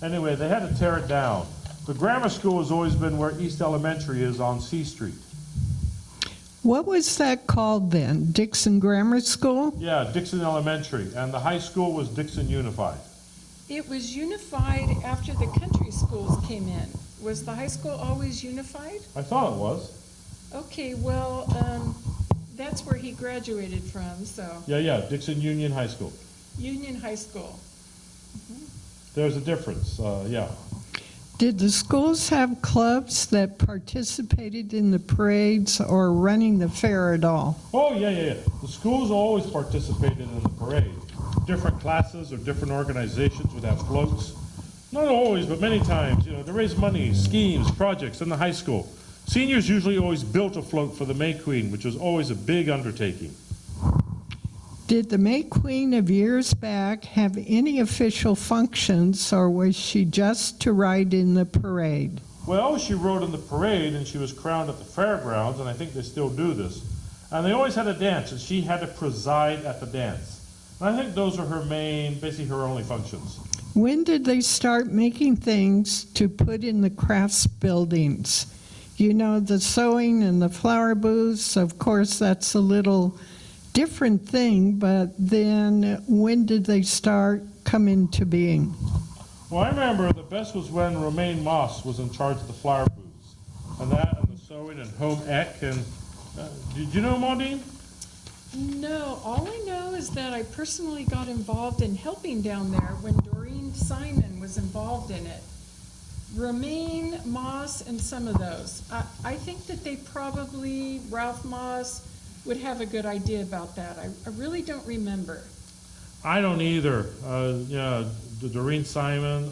Anyway, they had to tear it down. The grammar school has always been where East Elementary is on C Street. What was that called then? Dixon Grammar School? Yeah, Dixon Elementary, and the high school was Dixon Unified. It was unified after the country schools came in. Was the high school always unified? I thought it was. Okay, well, that's where he graduated from, so Yeah, Dixon Union High School. Union High School. There's a difference, yeah. Did the schools have clubs that participated in the parades or running the fair at all? Oh, yeah. The schools always participated in the parade. Different classes or different organizations would have floats. Not always, but many times, to raise money, schemes, projects in the high school. Seniors usually always built a float for the May Queen, which was always a big undertaking. Did the May Queen of years back have any official functions, or was she just to ride in the parade? Well, she rode in the parade and she was crowned at the fairgrounds, and I think they still do this. And they always had a dance, and she had to preside at the dance. And I think those are basically her only functions. When did they start making things to put in the crafts buildings? The sewing and the flower booths, of course, that's a little different thing, but then when did they start coming to being? Well, I remember the best was when Romaine Moss was in charge of the flower booths. And that and the sewing and home ec. And did you know Maudine? No, all I know is that I personally got involved in helping down there when Doreen Simon was involved in it. Romaine Moss and some of those. I think that they probably, Ralph Moss, would have a good idea about that. I really don't remember. I don't either. Doreen Simon.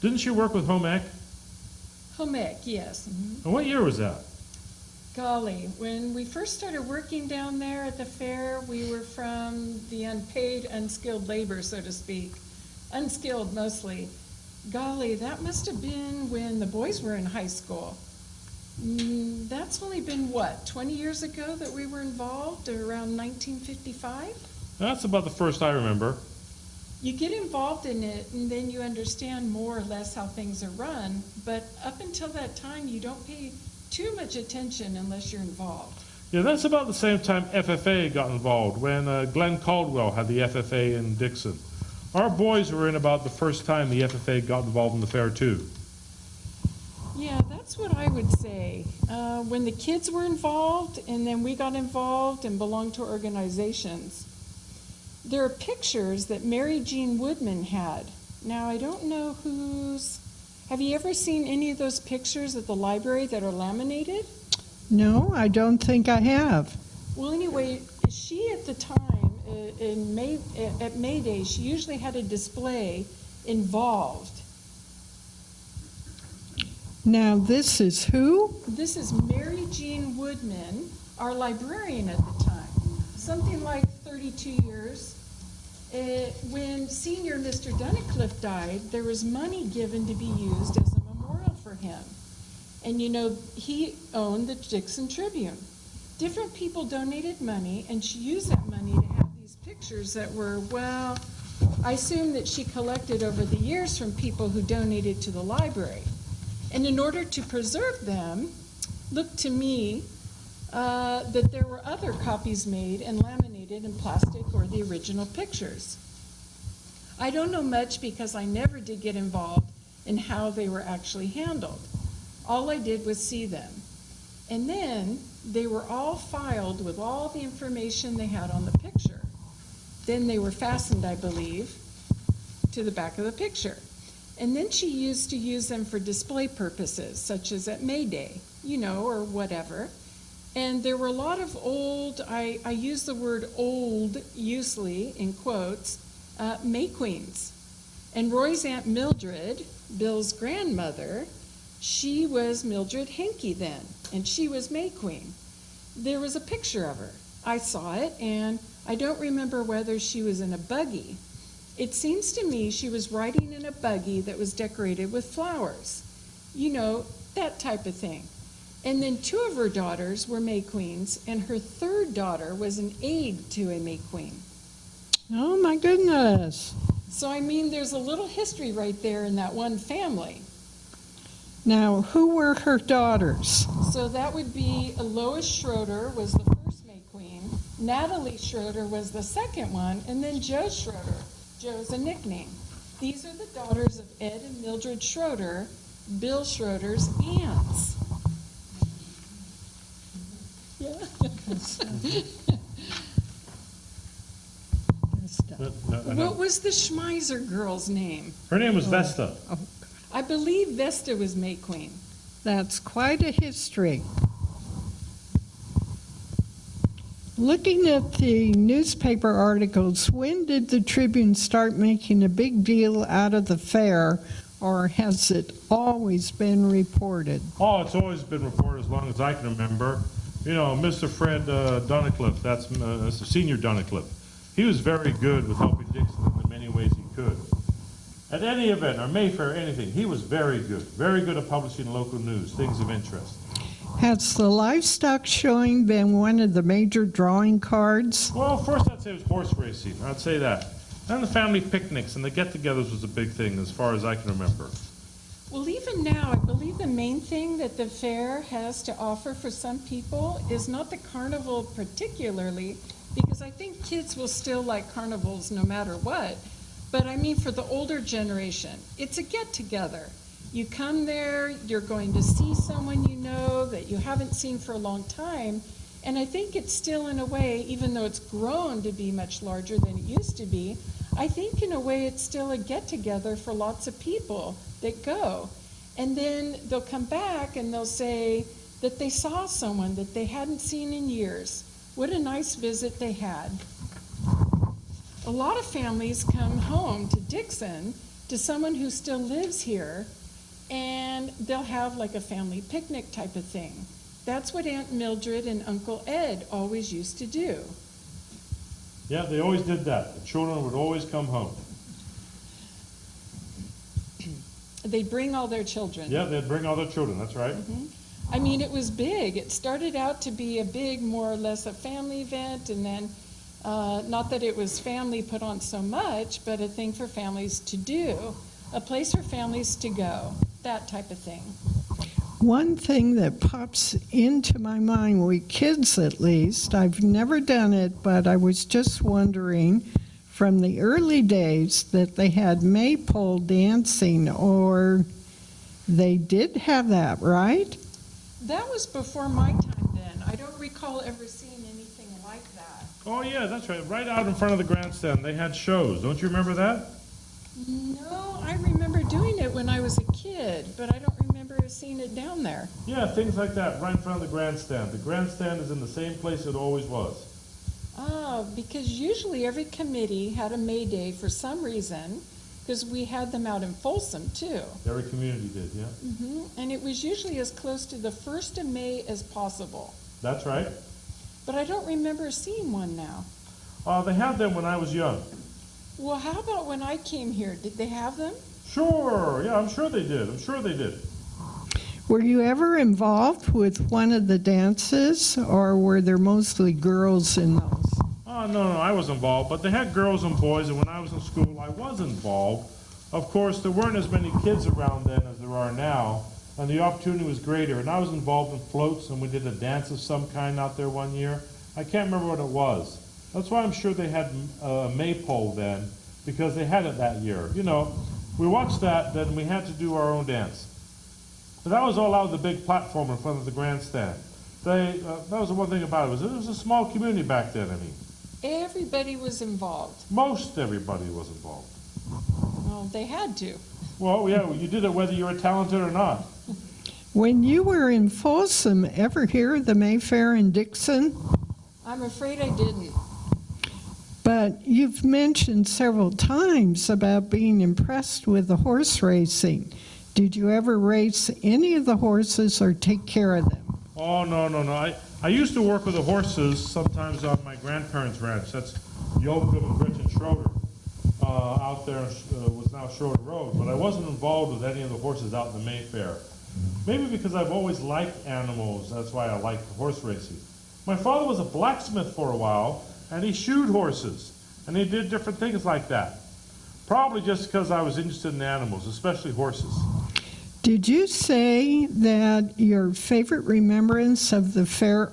Didn't she work with home ec? Home ec, yes. And what year was that? Golly, when we first started working down there at the fair, we were from the unpaid, unskilled labor, so to speak. Unskilled mostly. Golly, that must have been when the boys were in high school. That's only been, 20 years ago that we were involved, around 1955? That's about the first I remember. You get involved in it, and then you understand more or less how things are run, but up until that time, you don't pay too much attention unless you're involved. Yeah, that's about the same time FFA got involved, when Glenn Caldwell had the FFA in Dixon. Our boys were in about the first time the FFA got involved in the fair, too. Yeah, that's what I would say. When the kids were involved, and then we got involved and belonged to organizations. There are pictures that Mary Jean Woodman had. Now, I don't know whose. Have you ever seen any of those pictures at the library that are laminated? No, I don't think I have. Well, anyway, she at the time, at May Day, she usually had a display involved. Now, this is who? This is Mary Jean Woodman, our librarian at the time. Something like 32 years. When senior Mr. Dunnicliffe died, there was money given to be used as a memorial for him. And he owned the Dixon Tribune. Different people donated money, and she used that money to have these pictures that were, I assume that she collected over the years from people who donated to the library. And in order to preserve them, looked to me that there were other copies made and laminated in plastic or the original pictures. I don't know much because I never did get involved in how they were actually handled. All I did was see them. And then they were all filed with all the information they had on the picture. Then they were fastened, I believe, to the back of the picture. And then she used to use them for display purposes, such as at May Day, or whatever. And there were a lot of old, I use the word old usually in quotes, May Queens. And Roy's Aunt Mildred, Bill's grandmother, she was Mildred Henke then, and she was May Queen. There was a picture of her. I saw it, and I don't remember whether she was in a buggy. It seems to me she was riding in a buggy that was decorated with flowers. That type of thing. And then 2 of her daughters were May Queens, and her 3rd daughter was an aide to a May Queen. Oh, my goodness. So, there's a little history right there in that one family. Now, who were her daughters? So that would be Lois Schroeder was the first May Queen, Natalie Schroeder was the second one, and then Joe Schroeder. Joe's a nickname. These are the daughters of Ed and Mildred Schroeder, Bill Schroeder's aunts. Yeah. What was the Schmeiser girl's name? Her name was Vesta. I believe Vesta was May Queen. That's quite a history. Looking at the newspaper articles, when did the Tribune start making a big deal out of the fair, or has it always been reported? Oh, it's always been reported as long as I can remember. Mr. Fred Dunnicliffe, that's Mr. Senior Dunnicliffe. He was very good with helping Dixon in the many ways he could. At any event, or Mayfair, anything, he was very good at publishing local news, things of interest. Has the livestock showing been one of the major drawing cards? Well, first I'd say it was horse racing. I'd say that. Then the family picnics and the get-togethers was a big thing as far as I can remember. Well, even now, I believe the main thing that the fair has to offer for some people is not the carnival particularly, because I think kids will still like carnivals no matter what. But for the older generation, it's a get-together. You come there, you're going to see someone that you haven't seen for a long time, and I think it's still in a way, even though it's grown to be much larger than it used to be, I think in a way it's still a get-together for lots of people that go. And then they'll come back and they'll say that they saw someone that they hadn't seen in years. What a nice visit they had. A lot of families come home to Dixon, to someone who still lives here, and they'll have like a family picnic type of thing. That's what Aunt Mildred and Uncle Ed always used to do. Yeah, they always did that. The children would always come home. They'd bring all their children. Yeah, they'd bring all their children, that's right. Mm-hmm. It was big. It started out to be a big, more or less a family event, and then not that it was family put on so much, but a thing for families to do, a place for families to go, that type of thing. One thing that pops into my mind, with kids at least, I've never done it, but I was just wondering, from the early days that they had maypole dancing, or they did have that, right? That was before my time then. I don't recall ever seeing anything like that. Oh yeah, that's right. Right out in front of the grandstand, they had shows. Don't you remember that? No, I remember doing it when I was a kid, but I don't remember seeing it down there. Yeah, things like that, right in front of the grandstand. The grandstand is in the same place it always was. Oh, because usually every committee had a May Day for some reason, because we had them out in Folsom too. Every community did, yeah. Mm-hmm. And it was usually as close to the 1st of May as possible. That's right. But I don't remember seeing one now. They had them when I was young. Well, how about when I came here? Did they have them? Sure, yeah, I'm sure they did. Were you ever involved with one of the dances, or were there mostly girls in those? Oh, no, I was involved, but they had girls and boys, and when I was in school, I was involved. Of course, there weren't as many kids around then as there are now, and the opportunity was greater. And I was involved in floats, and we did a dance of some kind out there one year. I can't remember what it was. That's why I'm sure they had a maypole then, because they had it that year. You know, we watched that, then we had to do our own dance. But that was all out of the big platform in front of the grandstand. That was the one thing about it, was a small community back then, I mean. Everybody was involved. Most everybody was involved. Well, they had to. Well, yeah, you did it whether you were talented or not. When you were in Folsom, ever hear of the Mayfair in Dixon? I'm afraid I didn't. But you've mentioned several times about being impressed with the horse racing. Did you ever race any of the horses or take care of them? Oh, no. I used to work with the horses sometimes on my grandparents' ranch. That's Joachim and Gretchen Schroeder. Out there was now Schroeder Road, but I wasn't involved with any of the horses out in the Mayfair. Maybe because I've always liked animals, that's why I liked horse racing. My father was a blacksmith for a while, and he shoed horses, and he did different things like that. Probably just because I was interested in animals, especially horses. Did you say that your favorite remembrance of the fair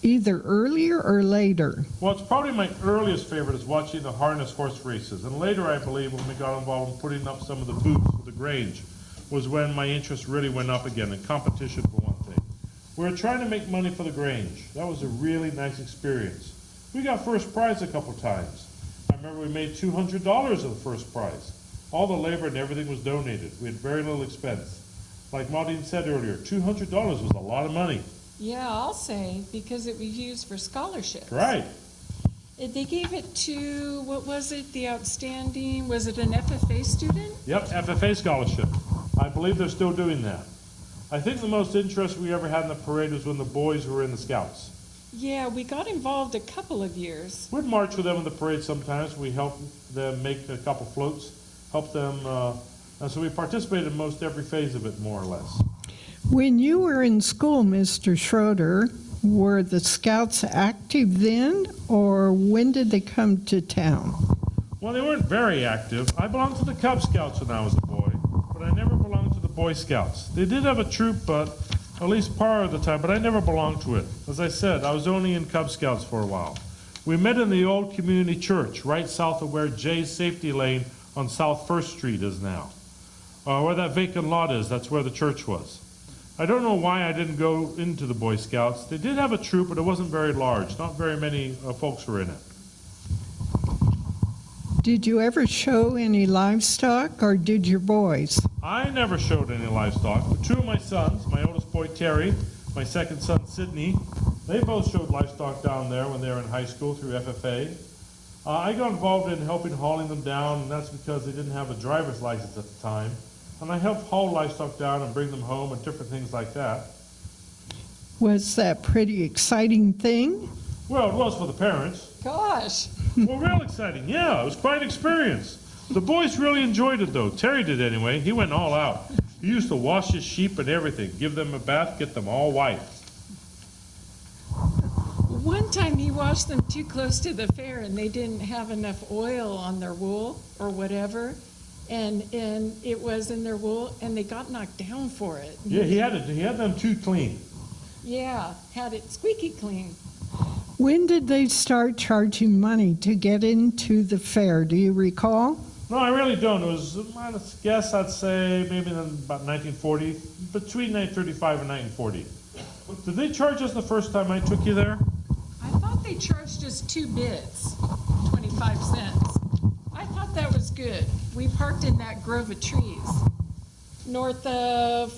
either earlier or later? Well, it's probably my earliest favorite is watching the harness horse races. And later, I believe, when we got involved in putting up some of the booths for the Grange, was when my interest really went up again, in competition for one thing. We were trying to make money for the Grange. That was a really nice experience. We got first prize a couple times. I remember we made $200 of the first prize. All the labor and everything was donated. We had very little expense. Like Maudine said earlier, $200 was a lot of money. Yeah, I'll say, because it was used for scholarships. Right. They gave it to, what was it, the outstanding, was it an FFA student? Yep, FFA scholarship. I believe they're still doing that. I think the most interest we ever had in the parade was when the boys were in the Scouts. Yeah, we got involved a couple of years. We'd march with them in the parade sometimes. We helped them make a couple floats, helped them, and so we participated in most every phase of it, more or less. When you were in school, Mr. Schroeder, were the Scouts active then, or when did they come to town? Well, they weren't very active. I belonged to the Cub Scouts when I was a boy, but I never belonged to the Boy Scouts. They did have a troop, but at least part of the time, but I never belonged to it. As I said, I was only in Cub Scouts for a while. We met in the old community church, right south of where Jay's Safety Lane on South 1st Street is now. Where that vacant lot is, that's where the church was. I don't know why I didn't go into the Boy Scouts. They did have a troop, but it wasn't very large. Not very many folks were in it. Did you ever show any livestock, or did your boys? I never showed any livestock, but two of my sons, my oldest boy Terry, my second son Sydney, they both showed livestock down there when they were in high school through FFA. I got involved in helping hauling them down, and that's because they didn't have a driver's license at the time. And I helped haul livestock down and bring them home and different things like that. Was that a pretty exciting thing? Well, it was for the parents. Gosh. Well, real exciting. Yeah, it was quite an experience. The boys really enjoyed it, though. Terry did anyway. He went all out. He used to wash his sheep and everything, give them a bath, get them all white. One time he washed them too close to the fair and they didn't have enough oil on their wool or whatever. And it was in their wool and they got knocked down for it. Yeah, he had them too clean. Yeah, had it squeaky clean. When did they start charging money to get into the fair? Do you recall? No, I really don't. It was, I guess I'd say maybe in about 1940, between 1935 and 1940. Did they charge us the first time I took you there? I thought they charged us 2 bits, 25 cents. I thought that was good. We parked in that grove of trees, north of,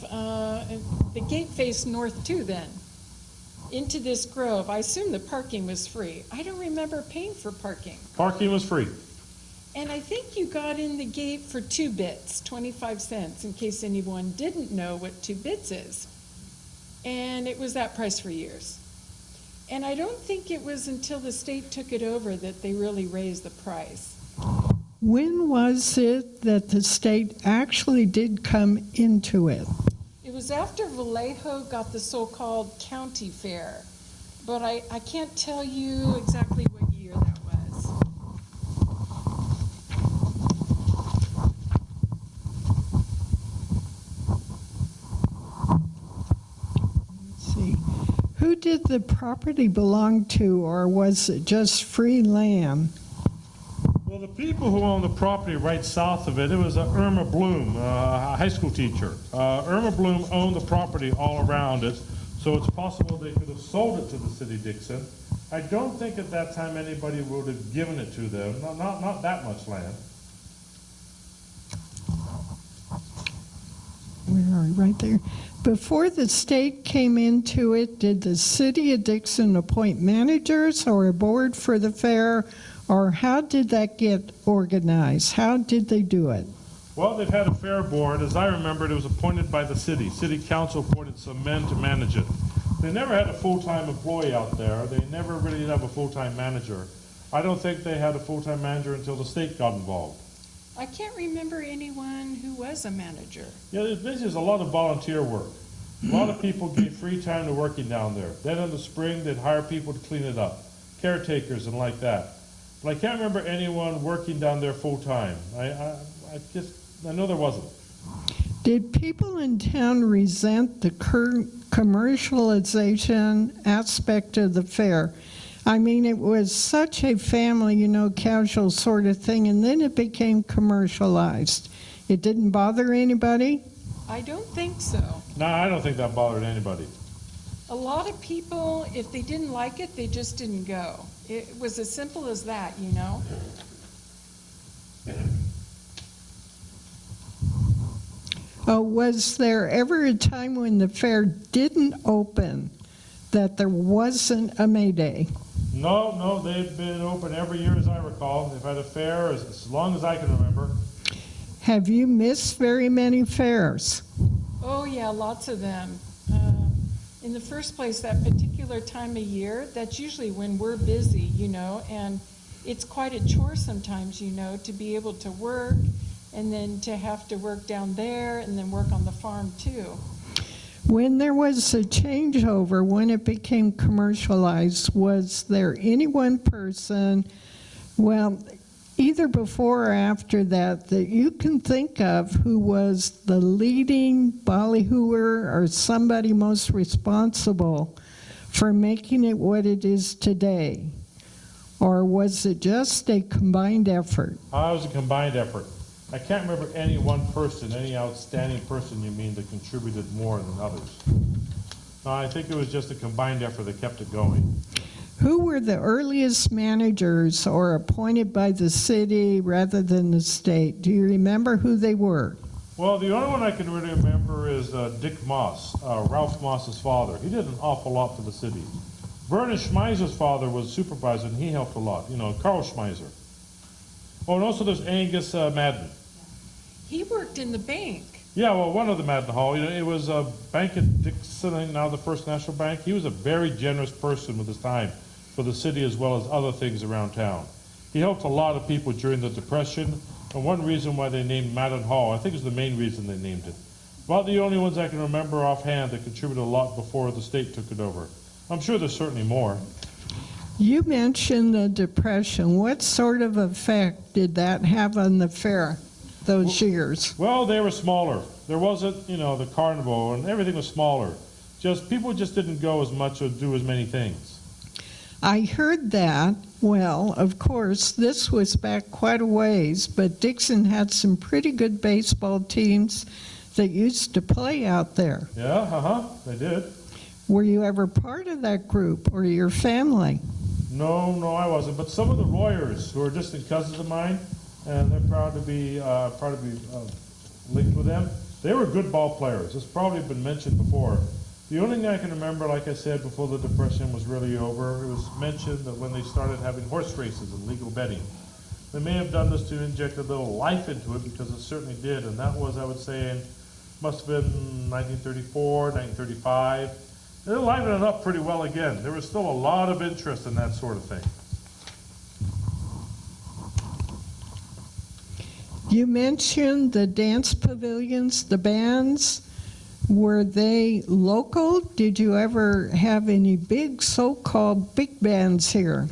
the gate faced north too then, into this grove. I assume the parking was free. I don't remember paying for parking. Parking was free. And I think you got in the gate for 2 bits, 25 cents, in case anyone didn't know what 2 bits is. And it was that price for years. And I don't think it was until the state took it over that they really raised the price. When was it that the state actually did come into it? It was after Vallejo got the so-called county fair. but I can't tell you exactly what year that was. Let's see. Who did the property belong to, or was it just free land? Well, the people who owned the property right south of it, it was Irma Bloom, a high school teacher. Irma Bloom owned the property all around it, so it's possible they could have sold it to the city of Dixon. I don't think at that time anybody would have given it to them, not that much land. Where are we? Right there. Before the state came into it, did the city of Dixon appoint managers or a board for the fair, or how did that get organized? How did they do it? Well, they've had a fair board. As I remembered, it was appointed by the city. City council appointed some men to manage it. They never had a full-time employee out there. They never really did have a full-time manager. I don't think they had a full-time manager until the state got involved. I can't remember anyone who was a manager. Yeah, this is a lot of volunteer work. A lot of people gave free time to working down there. Then in the spring, they'd hire people to clean it up, caretakers and like that. But I can't remember anyone working down there full-time. I know there wasn't. Did people in town resent the commercialization aspect of the fair? I mean, it was such a family, casual sort of thing, and then it became commercialized. It didn't bother anybody? I don't think so. No, I don't think that bothered anybody. A lot of people, if they didn't like it, they just didn't go. It was as simple as that, Oh, was there ever a time when the fair didn't open that there wasn't a May Day? No, they've been open every year as I recall. They've had a fair as long as I can remember. Have you missed very many fairs? Oh, yeah, lots of them. In the first place, that particular time of year, that's usually when we're busy, and it's quite a chore sometimes, to be able to work and then to have to work down there and then work on the farm too. When there was a changeover, when it became commercialized, was there any one person, either before or after that you can think of who was the leading ballyhooer or somebody most responsible for making it what it is today? Or was it just a combined effort? It was a combined effort. I can't remember any one person, any outstanding person you mean that contributed more than others. No, I think it was just a combined effort that kept it going. Who were the earliest managers or appointed by the city rather than the state? Do you remember who they were? Well, the only one I can really remember is Dick Moss, Ralph Moss's father. He did an awful lot for the city. Vernon Schmeiser's father was supervisor, and he helped a lot. Carl Schmeiser. Oh, and also there's Angus Madden. He worked in the bank. Yeah, well, one of the Madden Hall. It was a bank at Dixon, now the First National Bank. He was a very generous person with his time for the city as well as other things around town. He helped a lot of people during the Depression, and one reason why they named Madden Hall, I think is the main reason they named it. About the only ones I can remember offhand that contributed a lot before the state took it over. I'm sure there's certainly more. You mentioned the Depression. What sort of effect did that have on the fair those years? Well, they were smaller. There wasn't, the carnival, and everything was smaller. People just didn't go as much or do as many things. I heard that. Well, of course, this was back quite a ways, but Dixon had some pretty good baseball teams that used to play out there. Yeah, they did. Were you ever part of that group or your family? No, I wasn't. But some of the Royers, who are distant cousins of mine, and they're proud to be linked with them, they were good ball players. It's probably been mentioned before. The only thing I can remember, like I said, before the Depression was really over, it was mentioned that when they started having horse races and legal betting. They may have done this to inject a little life into it, because it certainly did, and that was, I would say, must have been 1934, 1935. They livened it up pretty well again. There was still a lot of interest in that sort of thing. You mentioned the dance pavilions, the bands. Were they local? Did you ever have any big so-called big bands here?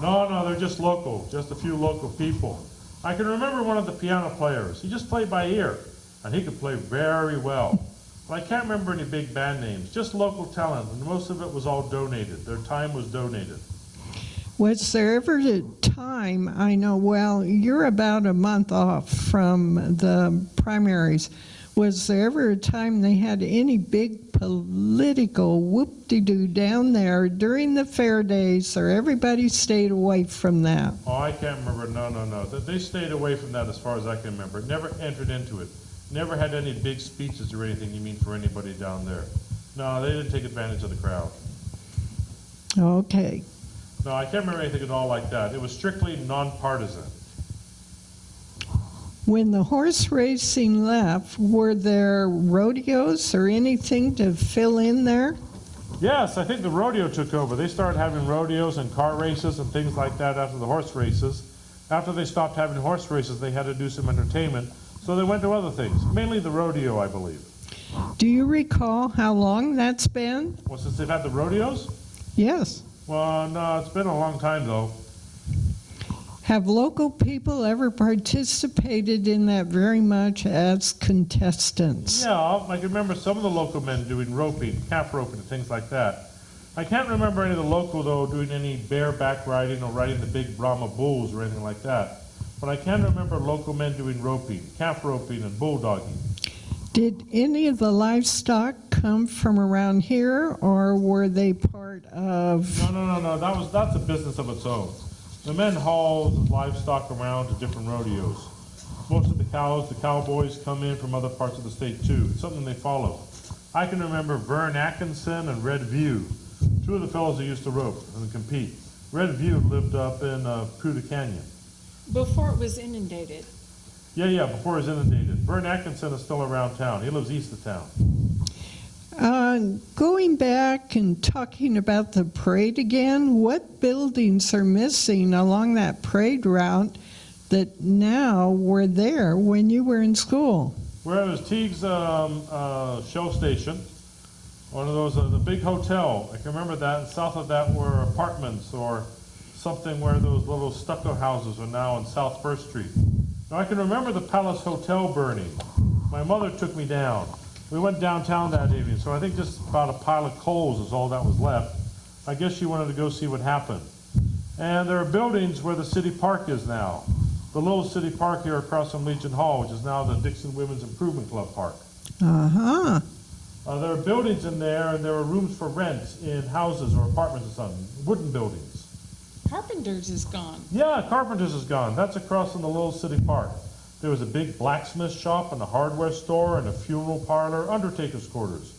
No, they're just local, just a few local people. I can remember one of the piano players. He just played by ear, and he could play very well. But I can't remember any big band names, just local talent, and most of it was all donated. Their time was donated. Was there ever a time, I know, well, you're about a month off from the primaries. Was there ever a time they had any big political whoop-de-doo down there during the fair days, or everybody stayed away from that? Oh, I can't remember. No. They stayed away from that as far as I can remember. Never entered into it. Never had any big speeches or anything, you mean, for anybody down there. No, they didn't take advantage of the crowd. Okay. No, I can't remember anything at all like that. It was strictly nonpartisan. When the horse racing left, were there rodeos or anything to fill in there? Yes, I think the rodeo took over. They started having rodeos and car races and things like that after the horse races. After they stopped having horse races, they had to do some entertainment. So they went to other things, mainly the rodeo, I believe. Do you recall how long that's been? Well, since they've had the rodeos? Yes. Well, no, it's been a long time, though. Have local people ever participated in that very much as contestants? Yeah, I can remember some of the local men doing roping, calf roping, and things like that. I can't remember any of the local, though, doing any bareback riding or riding the big Brahma bulls or anything like that. But I can remember local men doing roping, calf roping, and bulldogging. Did any of the livestock come from around here, or were they part of? No. That's a business of its own. The men haul livestock around to different rodeos. Most of the cows, the cowboys come in from other parts of the state too. It's something they follow. I can remember Vern Atkinson and Red View, two of the fellows that used to rope and compete. Red View lived up in Puda Canyon. Before it was inundated. Yeah, before it was inundated. Vern Atkinson is still around town. He lives east of town. Going back and talking about the parade again, what buildings are missing along that parade route that now were there when you were in school? Where it was Teague's Shell Station, one of those, the big hotel. I can remember that. And south of that were apartments or something where those little stucco houses are now on South First Street. Now I can remember the Palace Hotel burning. My mother took me down. We went downtown that evening, so I think just about a pile of coals is all that was left. I guess she wanted to go see what happened. And there are buildings where the city park is now. The little city park here across from Legion Hall, which is now the Dixon Women's Improvement Club Park. Uh-huh. There are buildings in there, and there are rooms for rent in houses or apartments or something, wooden buildings. Carpenter's is gone. Yeah, Carpenter's is gone. That's across from the little city park. There was a big blacksmith shop and a hardware store and a funeral parlor, undertaker's quarters.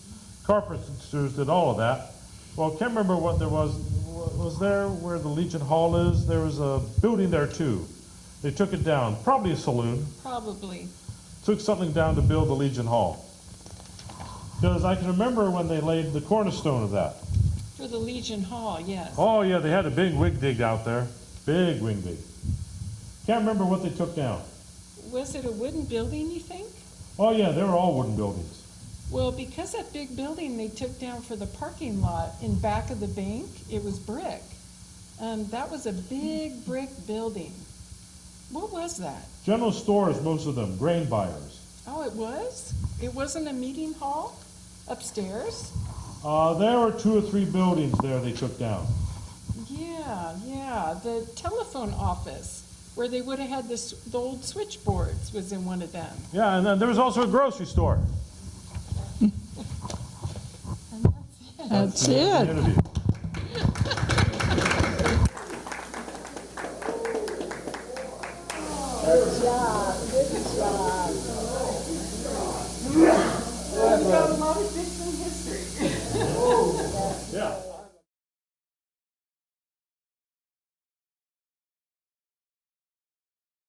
Carpenters did all of that. Well, I can't remember what there was. Was there where the Legion Hall is? There was a building there too. They took it down. Probably a saloon. Probably. Took something down to build the Legion Hall. Because I can remember when they laid the cornerstone of that. For the Legion Hall, yes. Oh yeah, they had a big wig dig out there. Big wig dig. Can't remember what they took down. Was it a wooden building, you think? Oh yeah, they were all wooden buildings. Well, because that big building they took down for the parking lot in back of the bank, it was brick. That was a big brick building. What was that? General stores, most of them, grain buyers. Oh, it was? It wasn't a meeting hall upstairs? There were 2 or 3 buildings there they took down. Yeah. The telephone office, where they would have had the old switchboards, was in one of them. Yeah, and then there was also a grocery store. And That's the it. interview. Good job.